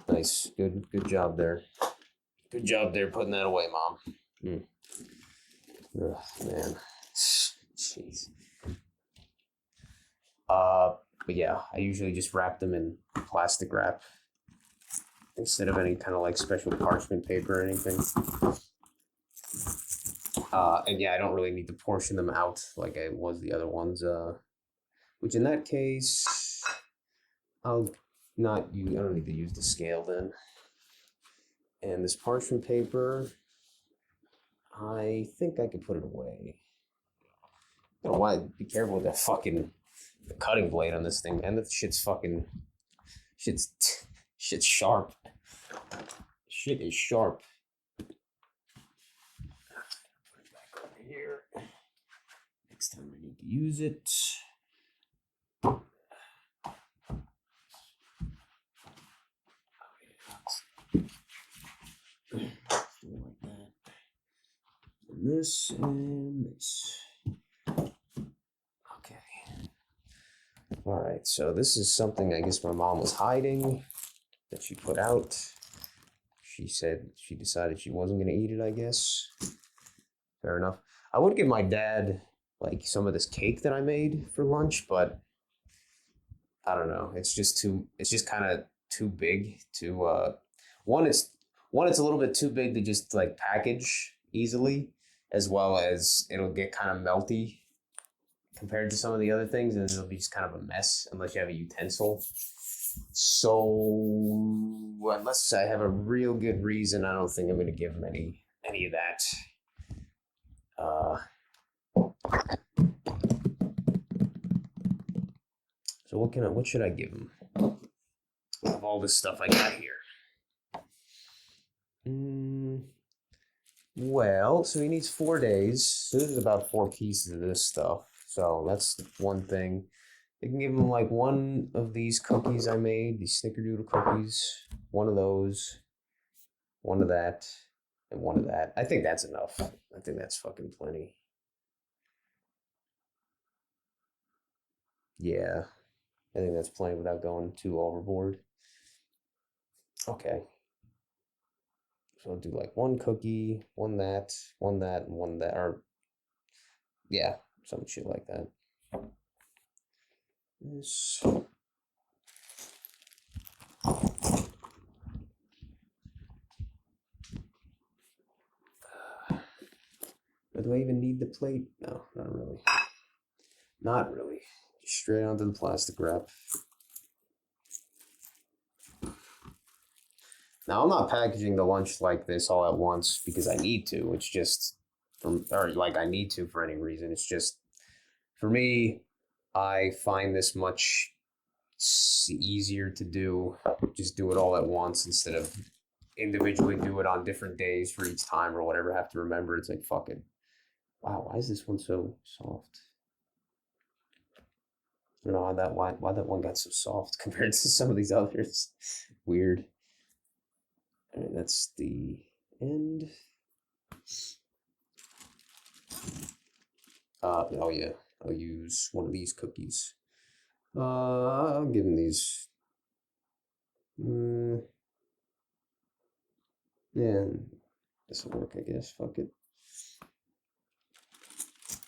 Nice, good job there. Good job there putting that away, Mom. Ugh, man. Jeez. But yeah, I usually just wrap them in plastic wrap instead of any kind of like special parchment paper or anything. And yeah, I don't really need to portion them out like I was the other ones. Which in that case, I don't need to use the scale then. And this parchment paper, I think I could put it away. I don't know why. Be careful with that fucking the cutting blade on this thing, man. That shit's sharp. Shit is sharp. Put it back over here. Next time I need to use it. Like that. And this and this. Okay. All right, so this is something I guess my mom was hiding that she put out. She said she decided she wasn't going to eat it, I guess. Fair enough. I would give my dad like some of this cake that I made for lunch, but I don't know. It's just kind of too big to it's a little bit too big to just like package easily, as well as it'll get kind of melty compared to some of the other things, and it'll be just kind of a mess unless you have a utensil. So unless I have a real good reason, I don't think I'm going to give him any of that. So what should I give him of all this stuff I got here? Well, so he needs 4 days. So this is about 4 pieces of this stuff. So that's one thing. You can give him like one of these cookies I made, these snickerdoodle cookies, one of those, one of that, and one of that. I think that's enough. I think that's fucking plenty. Yeah, I think that's plenty without going too overboard. Okay. So I'll do like one cookie, one that, and one that, or yeah, some shit like that. This. Do I even need the plate? No, not really. Not really. Just straight onto the plastic wrap. Now, I'm not packaging the lunch like this all at once because I need to. It's just, I need to for any reason. It's just, for me, I find this much easier to do. Just do it all at once instead of individually do it on different days for each time or whatever. I have to remember. It's like, fuck it. Wow, why is this one so soft? I don't know why that one got so soft compared to some of these others. Weird. All right, that's the end. Oh yeah, I'll use one of these cookies. I'll give him these Yeah, this will work, I guess. Fuck it.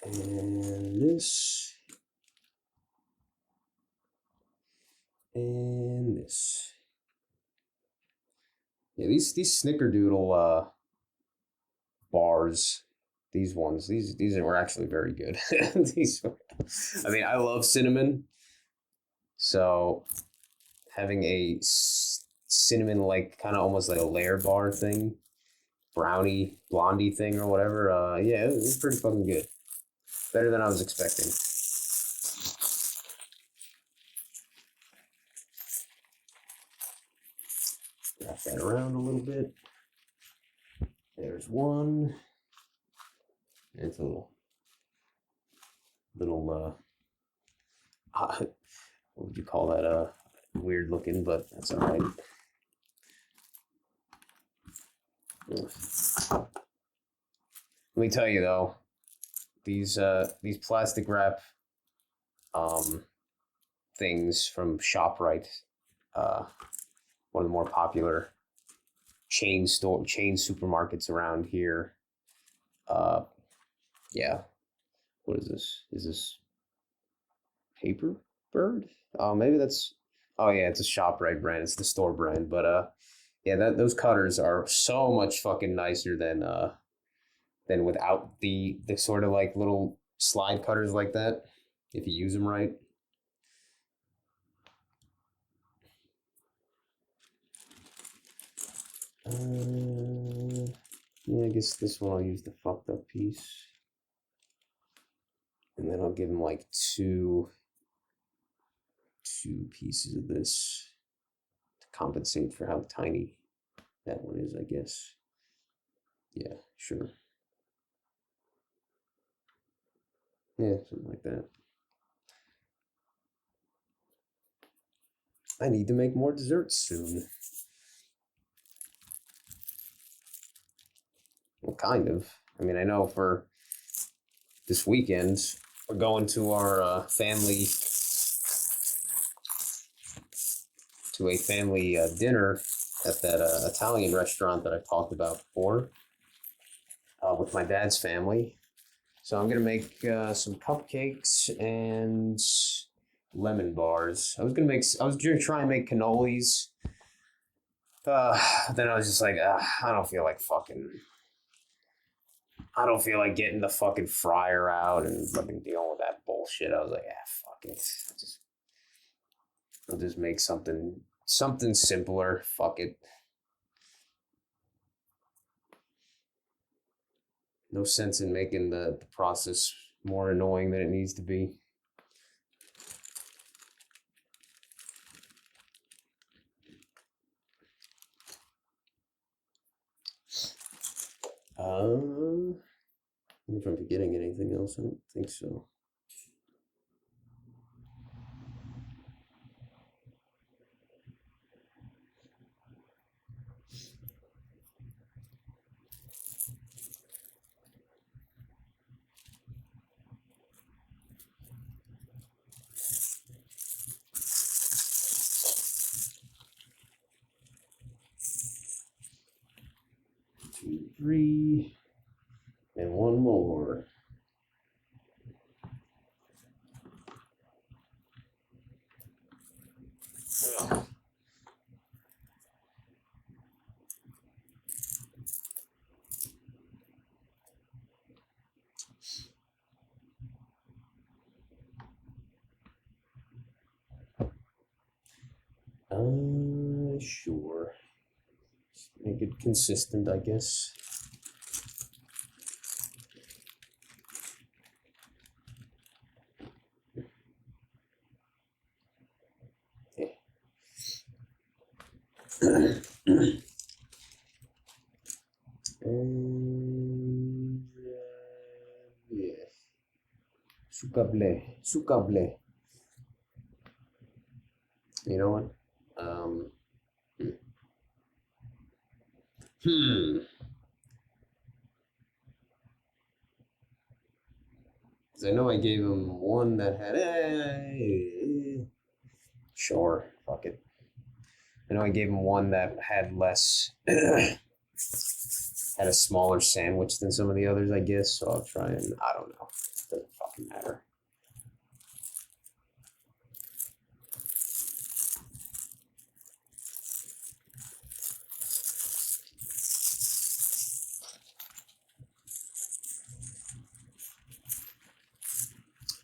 And this. And this. Yeah, these snickerdoodle bars, these ones, these were actually very good. These were, I mean, I love cinnamon, so having a cinnamon like kind of almost like a layer bar thing, brownie blondie thing or whatever. Yeah, it was pretty fucking good. Better than I was expecting. Wrap that around a little bit. There's one. It's a little what would you call that? Weird looking, but that's all right. Let me tell you though, these plastic wrap things from ShopRite, one of the more popular chain supermarkets around here. Yeah, what is this? Is this Paper Bird? Oh, maybe that's. Oh yeah, it's a ShopRite brand. It's the store brand, but yeah, those cutters are so much fucking nicer than without the sort of like little slide cutters like that. If you use them right. Yeah, I guess this one I'll use the fucked up piece. And then I'll give him like two pieces of this to compensate for how tiny that one is, I guess. Yeah, sure. Yeah, something like that. I need to make more desserts soon. Well, kind of. I mean, I know for this weekend, we're going to our family dinner at that Italian restaurant that I talked about before with my dad's family. So I'm gonna make some cupcakes and lemon bars. I was gonna try and make cannolis. Then I was just like, I don't feel like getting the fucking fryer out and fucking dealing with that bullshit. I was like, fuck it. I'll just make something simpler. Fuck it. No sense in making the process more annoying than it needs to be. I wonder if I'm forgetting anything else. I don't think so. Two, three, and one more. Sure. Make it consistent, I guess. And yeah, sukable. You know what? Hmm. Because I know I gave him one that had. Sure, fuck it. I know I gave him one that had less, had a smaller sandwich than some of the others, I guess. So I'll try and, I don't know. Doesn't fucking matter.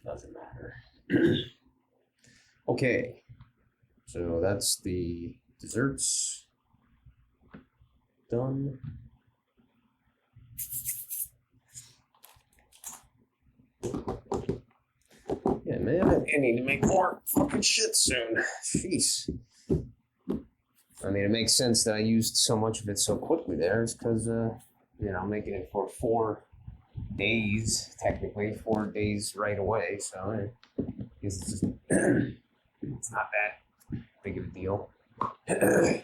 Doesn't matter. Okay. So that's the desserts done. Yeah, man, I need to make more fucking shit soon. Jeez. I mean, it makes sense that I used so much of it so quickly there. It's because, you know, I'm making it for 4 days, technically, 4 days right away. So I guess it's just, it's not that big of a deal. That's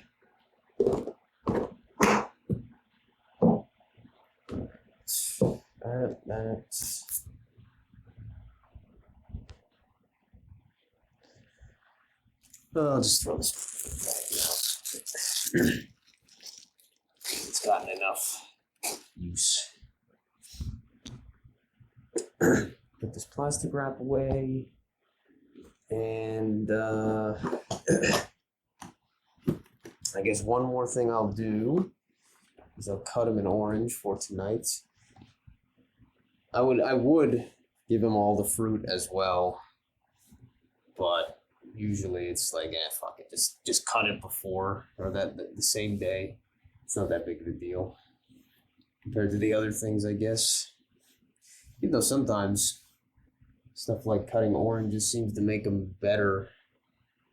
I'll just throw this back now. It's gotten enough use. Put this plastic wrap away, and I guess one more thing I'll do is I'll cut them in orange for tonight. I would give them all the fruit as well, but usually it's like, fuck it, just cut it before or the same day. It's not that big of a deal compared to the other things, I guess. Even though sometimes stuff like cutting oranges seems to make them better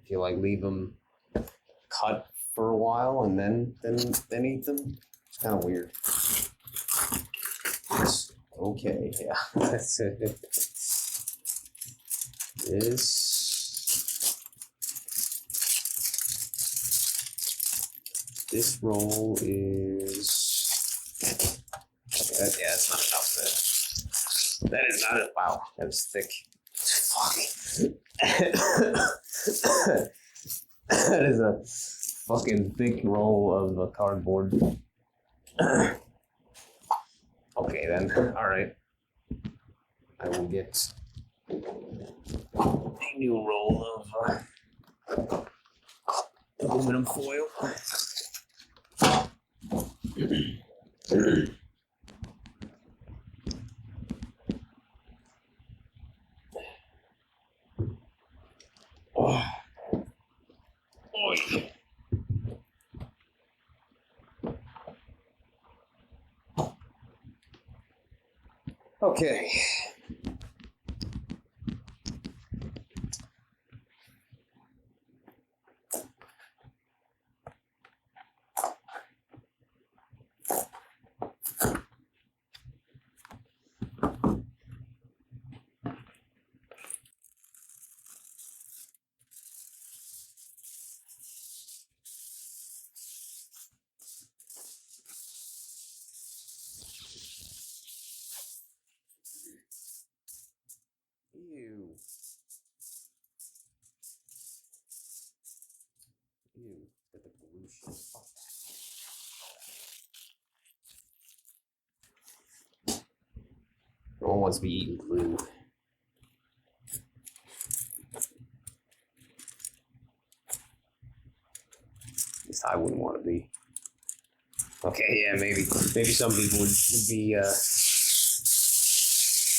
if you like leave them cut for a while and then eat them. It's kind of weird. Yes. Okay, yeah, that's it. This roll is okay, yeah, that's not enough there. That is not it. Wow, that was thick. Fuck. That is a fucking thick roll of cardboard. Okay then, alright. I will get a new roll of aluminum foil. Oh. Oy. Okay. Ew. Ew. Got the blue shit. Fuck that. No one wants to be eating glue. At least I wouldn't want to be. Okay, yeah, maybe some people would be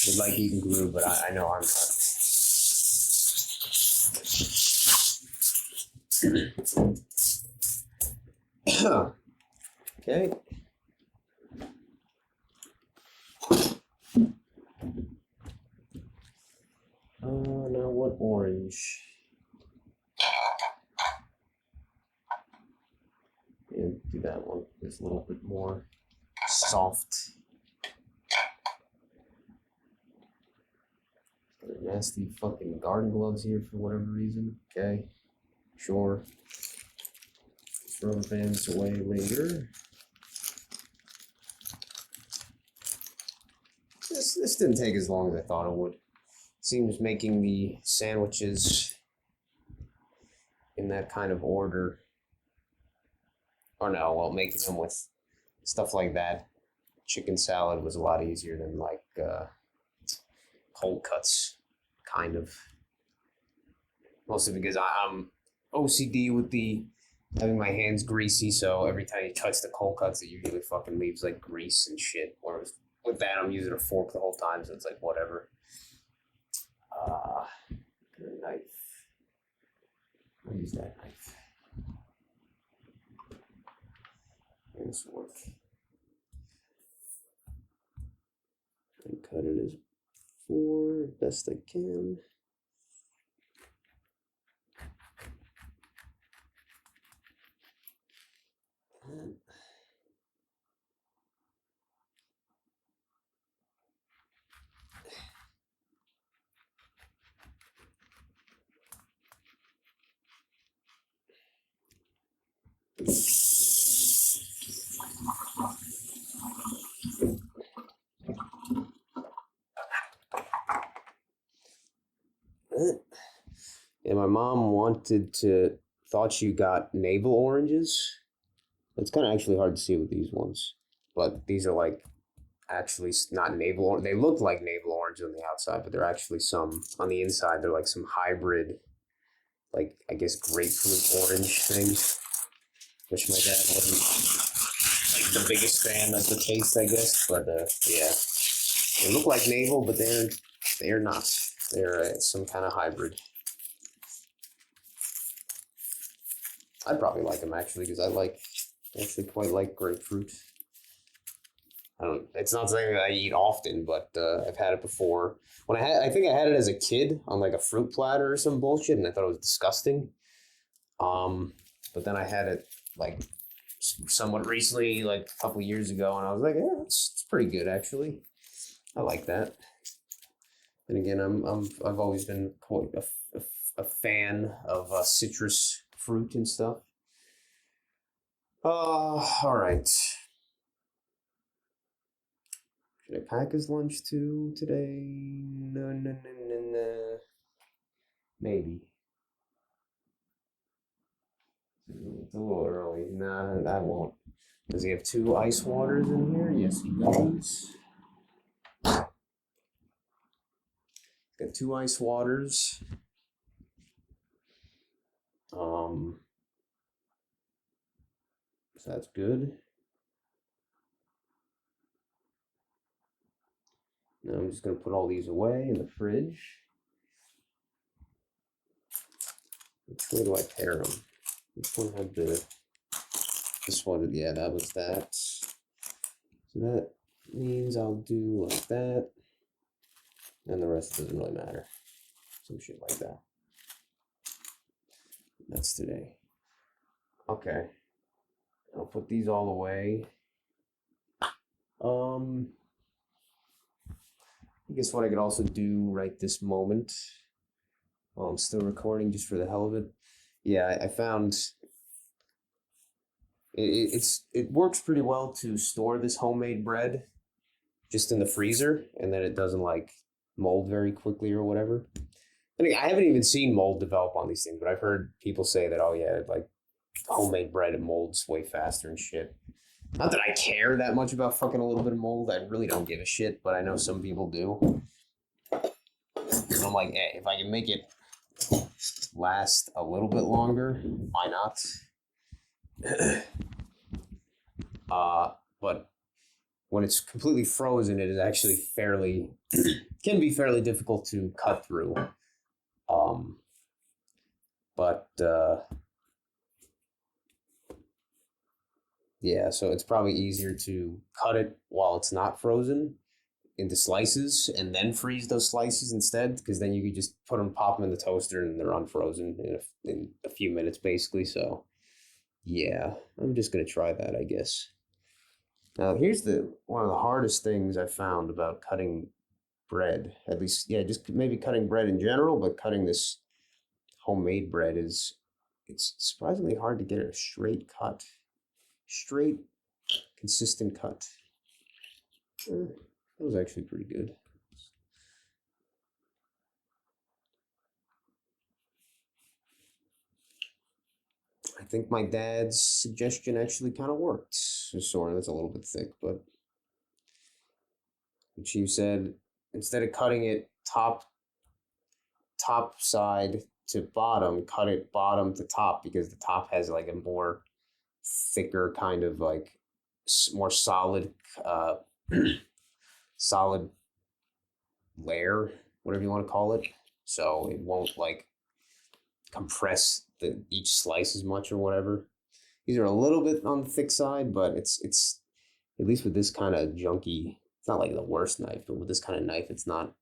would like eating glue, but I know I'm not. Okay. Now what orange? Yeah, do that one. It's a little bit more soft. Nasty fucking garden gloves here for whatever reason. Okay, sure. Rubber bands away later. This didn't take as long as I thought it would. Seems making the sandwiches in that kind of order or no, well, making them with stuff like that, chicken salad was a lot easier than like cold cuts, kind of. Mostly because I'm OCD with the having my hands greasy, so every time you touch the cold cuts, it usually fucking leaves like grease and shit. Whereas with that, I'm using a fork the whole time, so it's like whatever. Get a knife. I'll use that knife. This will work. And cut it as best I can. And my mom thought she got navel oranges. It's kind of actually hard to see with these ones, but these are like actually not navel orange. They look like navel orange on the outside, but they're actually some on the inside. They're like some hybrid, like I guess grapefruit orange things, which my dad wasn't like the biggest fan of the taste, I guess. But yeah, they look like navel, but they're not. They're some kind of hybrid. I'd probably like them actually because I actually quite like grapefruit. It's not something that I eat often, but I've had it before. I think I had it as a kid on like a fruit platter or some bullshit, and I thought it was disgusting. But then I had it like somewhat recently, like a couple years ago, and I was like, yeah, it's pretty good actually. I like that. And again, I've always been quite a fan of citrus fruit and stuff. All right. Should I pack his lunch too today? No. Maybe. It's a little early. Nah, I won't. Does he have 2 ice waters in here? Yes, he does. Got 2 ice waters. So that's good. Now I'm just gonna put all these away in the fridge. Which way do I pair them? Which one had this one, yeah, that was that. So that means I'll do like that. And the rest doesn't really matter. Some shit like that. That's today. Okay. I'll put these all away. I guess what I could also do right this moment, while I'm still recording just for the hell of it. Yeah, I found it works pretty well to store this homemade bread just in the freezer, and then it doesn't like mold very quickly or whatever. I haven't even seen mold develop on these things, but I've heard people say that, oh yeah, like homemade bread, it molds way faster and shit. Not that I care that much about fucking a little bit of mold. I really don't give a shit, but I know some people do. And I'm like, hey, if I can make it last a little bit longer, why not? But when it's completely frozen, it is actually can be fairly difficult to cut through. But yeah, so it's probably easier to cut it while it's not frozen into slices and then freeze those slices instead, because then you could just pop them in the toaster and they're unfrozen in a few minutes basically. So yeah, I'm just gonna try that, I guess. Now here's one of the hardest things I found about cutting bread, at least, yeah, just maybe cutting bread in general, but cutting this homemade bread it's surprisingly hard to get a straight, consistent cut. That was actually pretty good. I think my dad's suggestion actually kind of worked. Sort of, it's a little bit thick, but she said instead of cutting it top side to bottom, cut it bottom to top because the top has like a more thicker kind of like more solid solid layer, whatever you want to call it, so it won't like compress the each slice as much or whatever. These are a little bit on the thick side, but it's at least with this kind of junky, it's not like the worst knife, but with this kind of knife it's not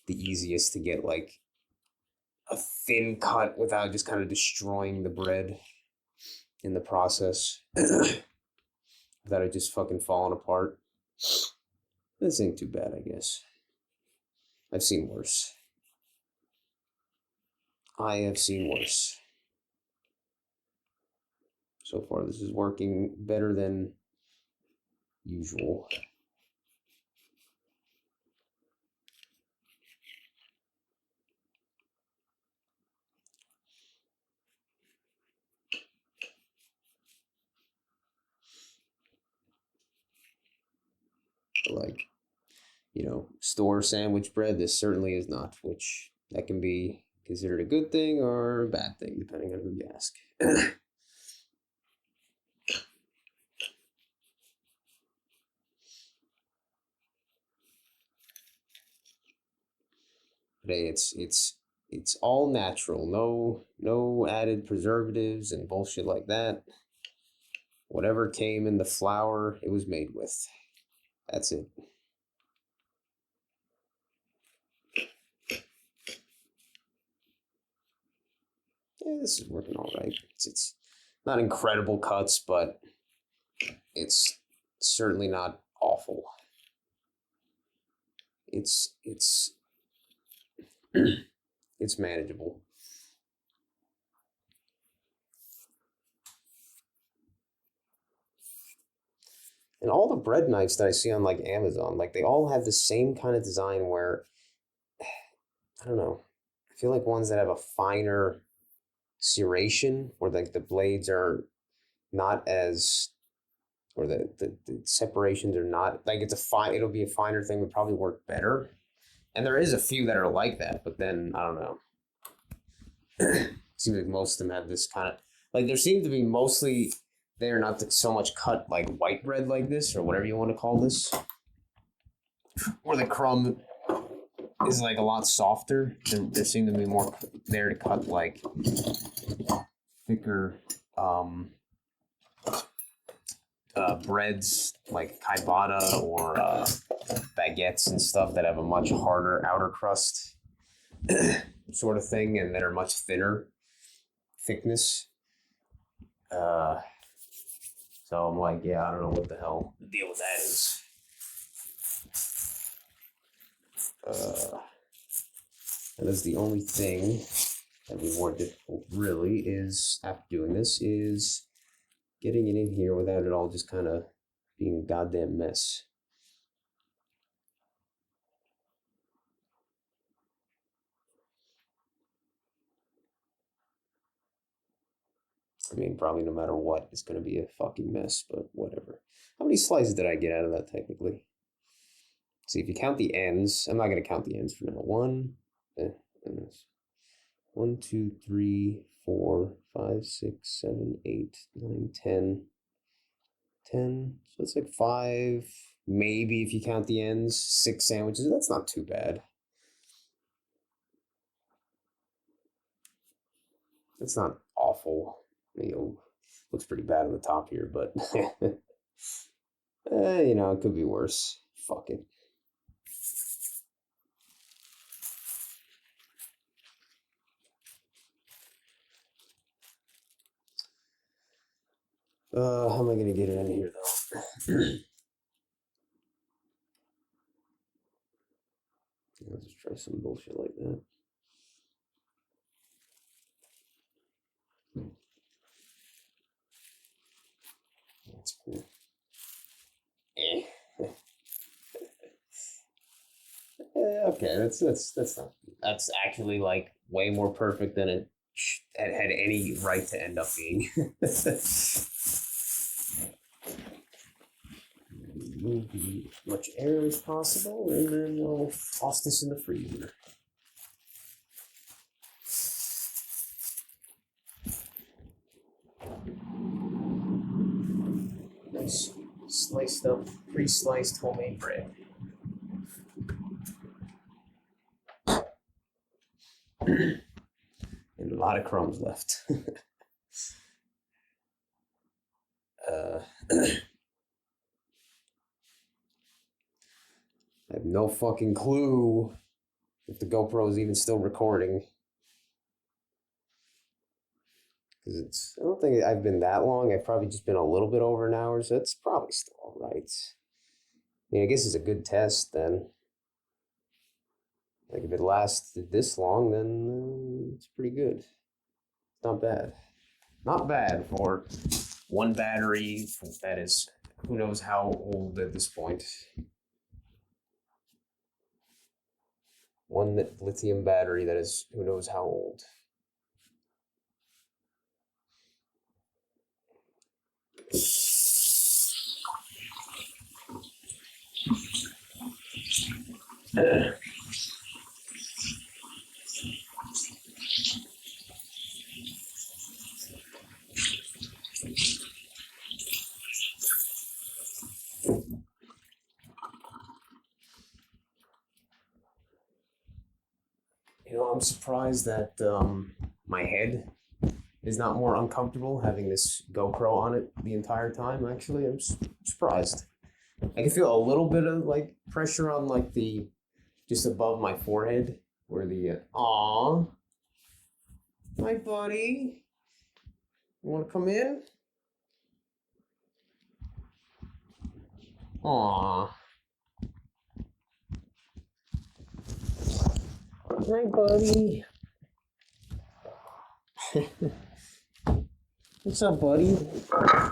the easiest to get like a thin cut without just kind of destroying the bread in the process. Without it just fucking falling apart. This ain't too bad, I guess. I've seen worse. I have seen worse. So far, this is working better than usual. Like, store sandwich bread, this certainly is not, which that can be considered a good thing or a bad thing, depending on who you ask. Today it's all natural, no added preservatives and bullshit like that. Whatever came in the flour, it was made with. That's it. Yeah, this is working all right. It's not incredible cuts, but it's certainly not awful. It's it's manageable. And all the bread knives that I see on like Amazon, like they all have the same kind of design where I don't know. I feel like ones that have a finer serration, where like the blades are not as, or the separations are not like it's a fine. It'll be a finer thing, would probably work better. And there is a few that are like that, but then I don't know. Seems like most of them have this kind of like there seems to be mostly they're not so much cut like white bread like this or whatever you want to call this, where the crumb is like a lot softer. There seem to be more there to cut like thicker breads like ciabatta or baguettes and stuff that have a much harder outer crust sort of thing and that are much thinner thickness. So I'm like, yeah, I don't know what the hell the deal with that is. And that's the only thing that would be more difficult, really, is after doing this, is getting it in here without it all just kind of being a goddamn mess. I mean, probably no matter what, it's going to be a fucking mess, but whatever. How many slices did I get out of that, technically? See, if you count the ends, I'm not going to count the ends for now. 1, 2, 3, 4, 5, 6, 7, 8, 9, 10. 10. So it's like 5, maybe if you count the ends, 6 sandwiches. That's not too bad. It's not awful. Looks pretty bad on the top here, but it could be worse. Fuck it. How am I gonna get it in here though? Let's just try some bullshit like that. That's cool. Okay, that's not. That's actually like way more perfect than it that had any right to end up being. Remove as much air as possible, and then I'll toss this in the freezer. Nice sliced up, pre-sliced homemade bread. And a lot of crumbs left. I have no fucking clue if the GoPro is even still recording. Because I don't think I've been that long. I've probably just been a little bit over an hour, so it's probably still all right. I mean, I guess it's a good test then. Like, if it lasted this long, then it's pretty good. Not bad. Not bad for one battery that is who knows how old at this point. One lithium battery that is who knows how old. You know, I'm surprised that my head is not more uncomfortable having this GoPro on it the entire time. Actually, I'm surprised. I can feel a little bit of like pressure on like the just above my forehead where the aw, my buddy, you want to come in? Aw, my buddy. What's up, buddy?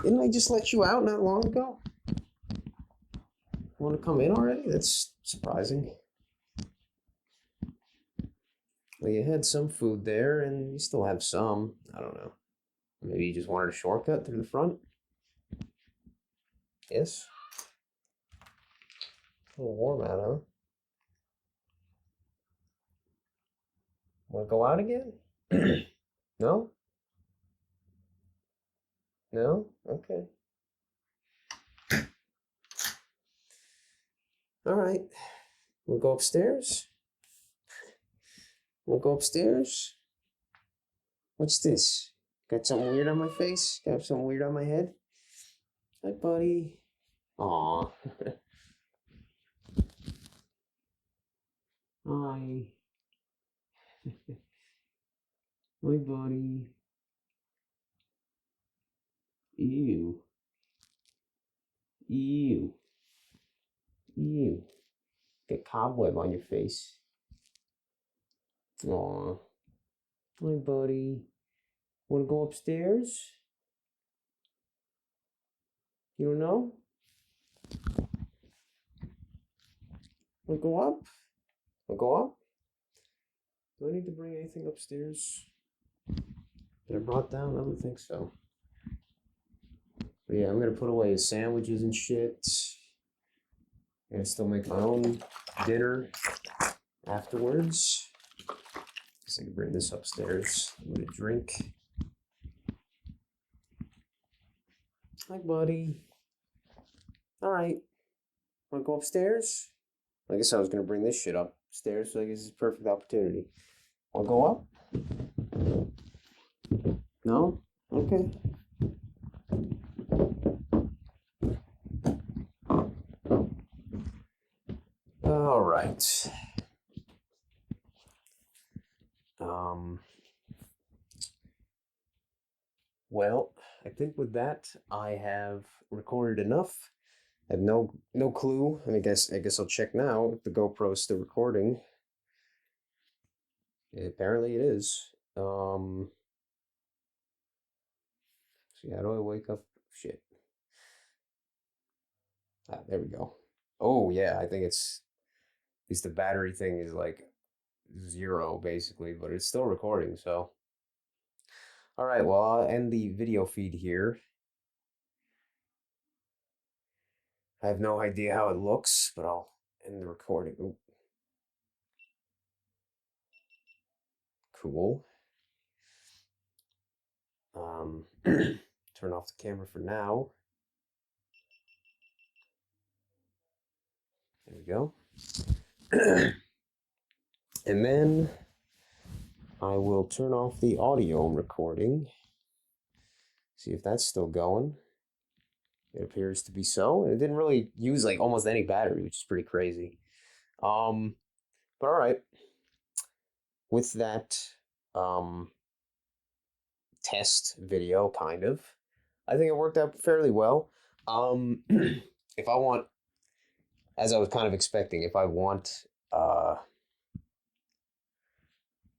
Didn't I just let you out not long ago? Want to come in already? That's surprising. Well, you had some food there, and you still have some. I don't know. Maybe you just wanted a shortcut through the front? Yes? A little warm out, huh? Want to go out again? No? No? Okay. All right. We'll go upstairs? We'll go upstairs? What's this? Got something weird on my face? Got something weird on my head? Hi, buddy. Aw. Hi. My buddy. Ew. Ew. Ew. Get cobweb on your face. Aw. My buddy. Wanna go upstairs? You don't know? Wanna go up? Wanna go up? Do I need to bring anything upstairs that I brought down? I don't think so. But yeah, I'm gonna put away his sandwiches and shit. I'm gonna still make my own dinner afterwards. Guess I can bring this upstairs. I'm gonna drink. Hi, buddy. All right. Wanna go upstairs? I guess I was gonna bring this shit upstairs, so I guess it's a perfect opportunity. Wanna go up? No? Okay. All right. Well, I think with that I have recorded enough. I have no clue. I guess I'll check now if the GoPro is still recording. Apparently it is. So how do I wake up? Shit. Ah, there we go. Oh yeah, I think it's at least the battery thing is like 0 basically, but it's still recording, so All right, well, I'll end the video feed here. I have no idea how it looks, but I'll end the recording. Ooh, cool. Turn off the camera for now. There we go. And then I will turn off the audio recording. See if that's still going. It appears to be so. And it didn't really use like almost any battery, which is pretty crazy. But all right. With that test video, kind of, I think it worked out fairly well. If I want, as I was kind of expecting, if I want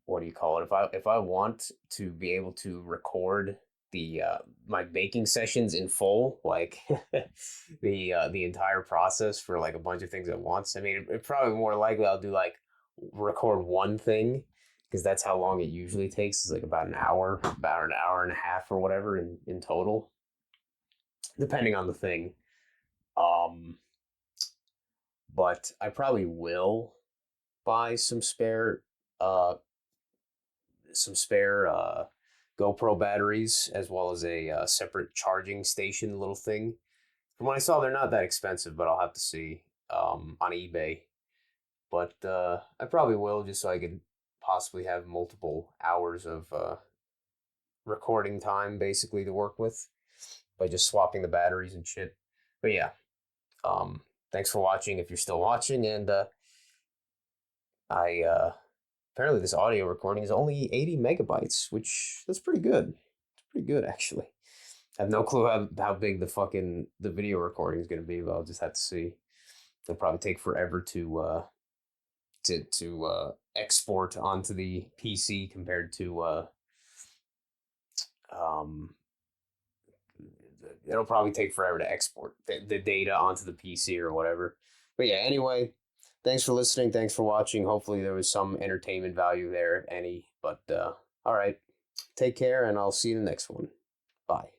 what do you call it? If I want to be able to record the my baking sessions in full, like the entire process for like a bunch of things at once. I mean, it probably more likely I'll do like record one thing because that's how long it usually takes. Is like about an hour and a half or whatever in total, depending on the thing. Um, but I probably will buy some spare GoPro batteries, as well as a separate charging station little thing. From what I saw, they're not that expensive, but I'll have to see on eBay. But I probably will, just so I could possibly have multiple hours of recording time, basically, to work with by just swapping the batteries and shit. But yeah, thanks for watching if you're still watching, and I apparently this audio recording is only 80 megabytes, which that's pretty good. It's pretty good actually. I have no clue how big the video recording is going to be, but I'll just have to see. It'll probably take forever to export onto the PC compared to um it'll probably take forever to export the data onto the PC or whatever. But yeah, anyway, thanks for listening. Thanks for watching. Hopefully there was some entertainment value there, any. But all right, take care, and I'll see you in the next one. Bye.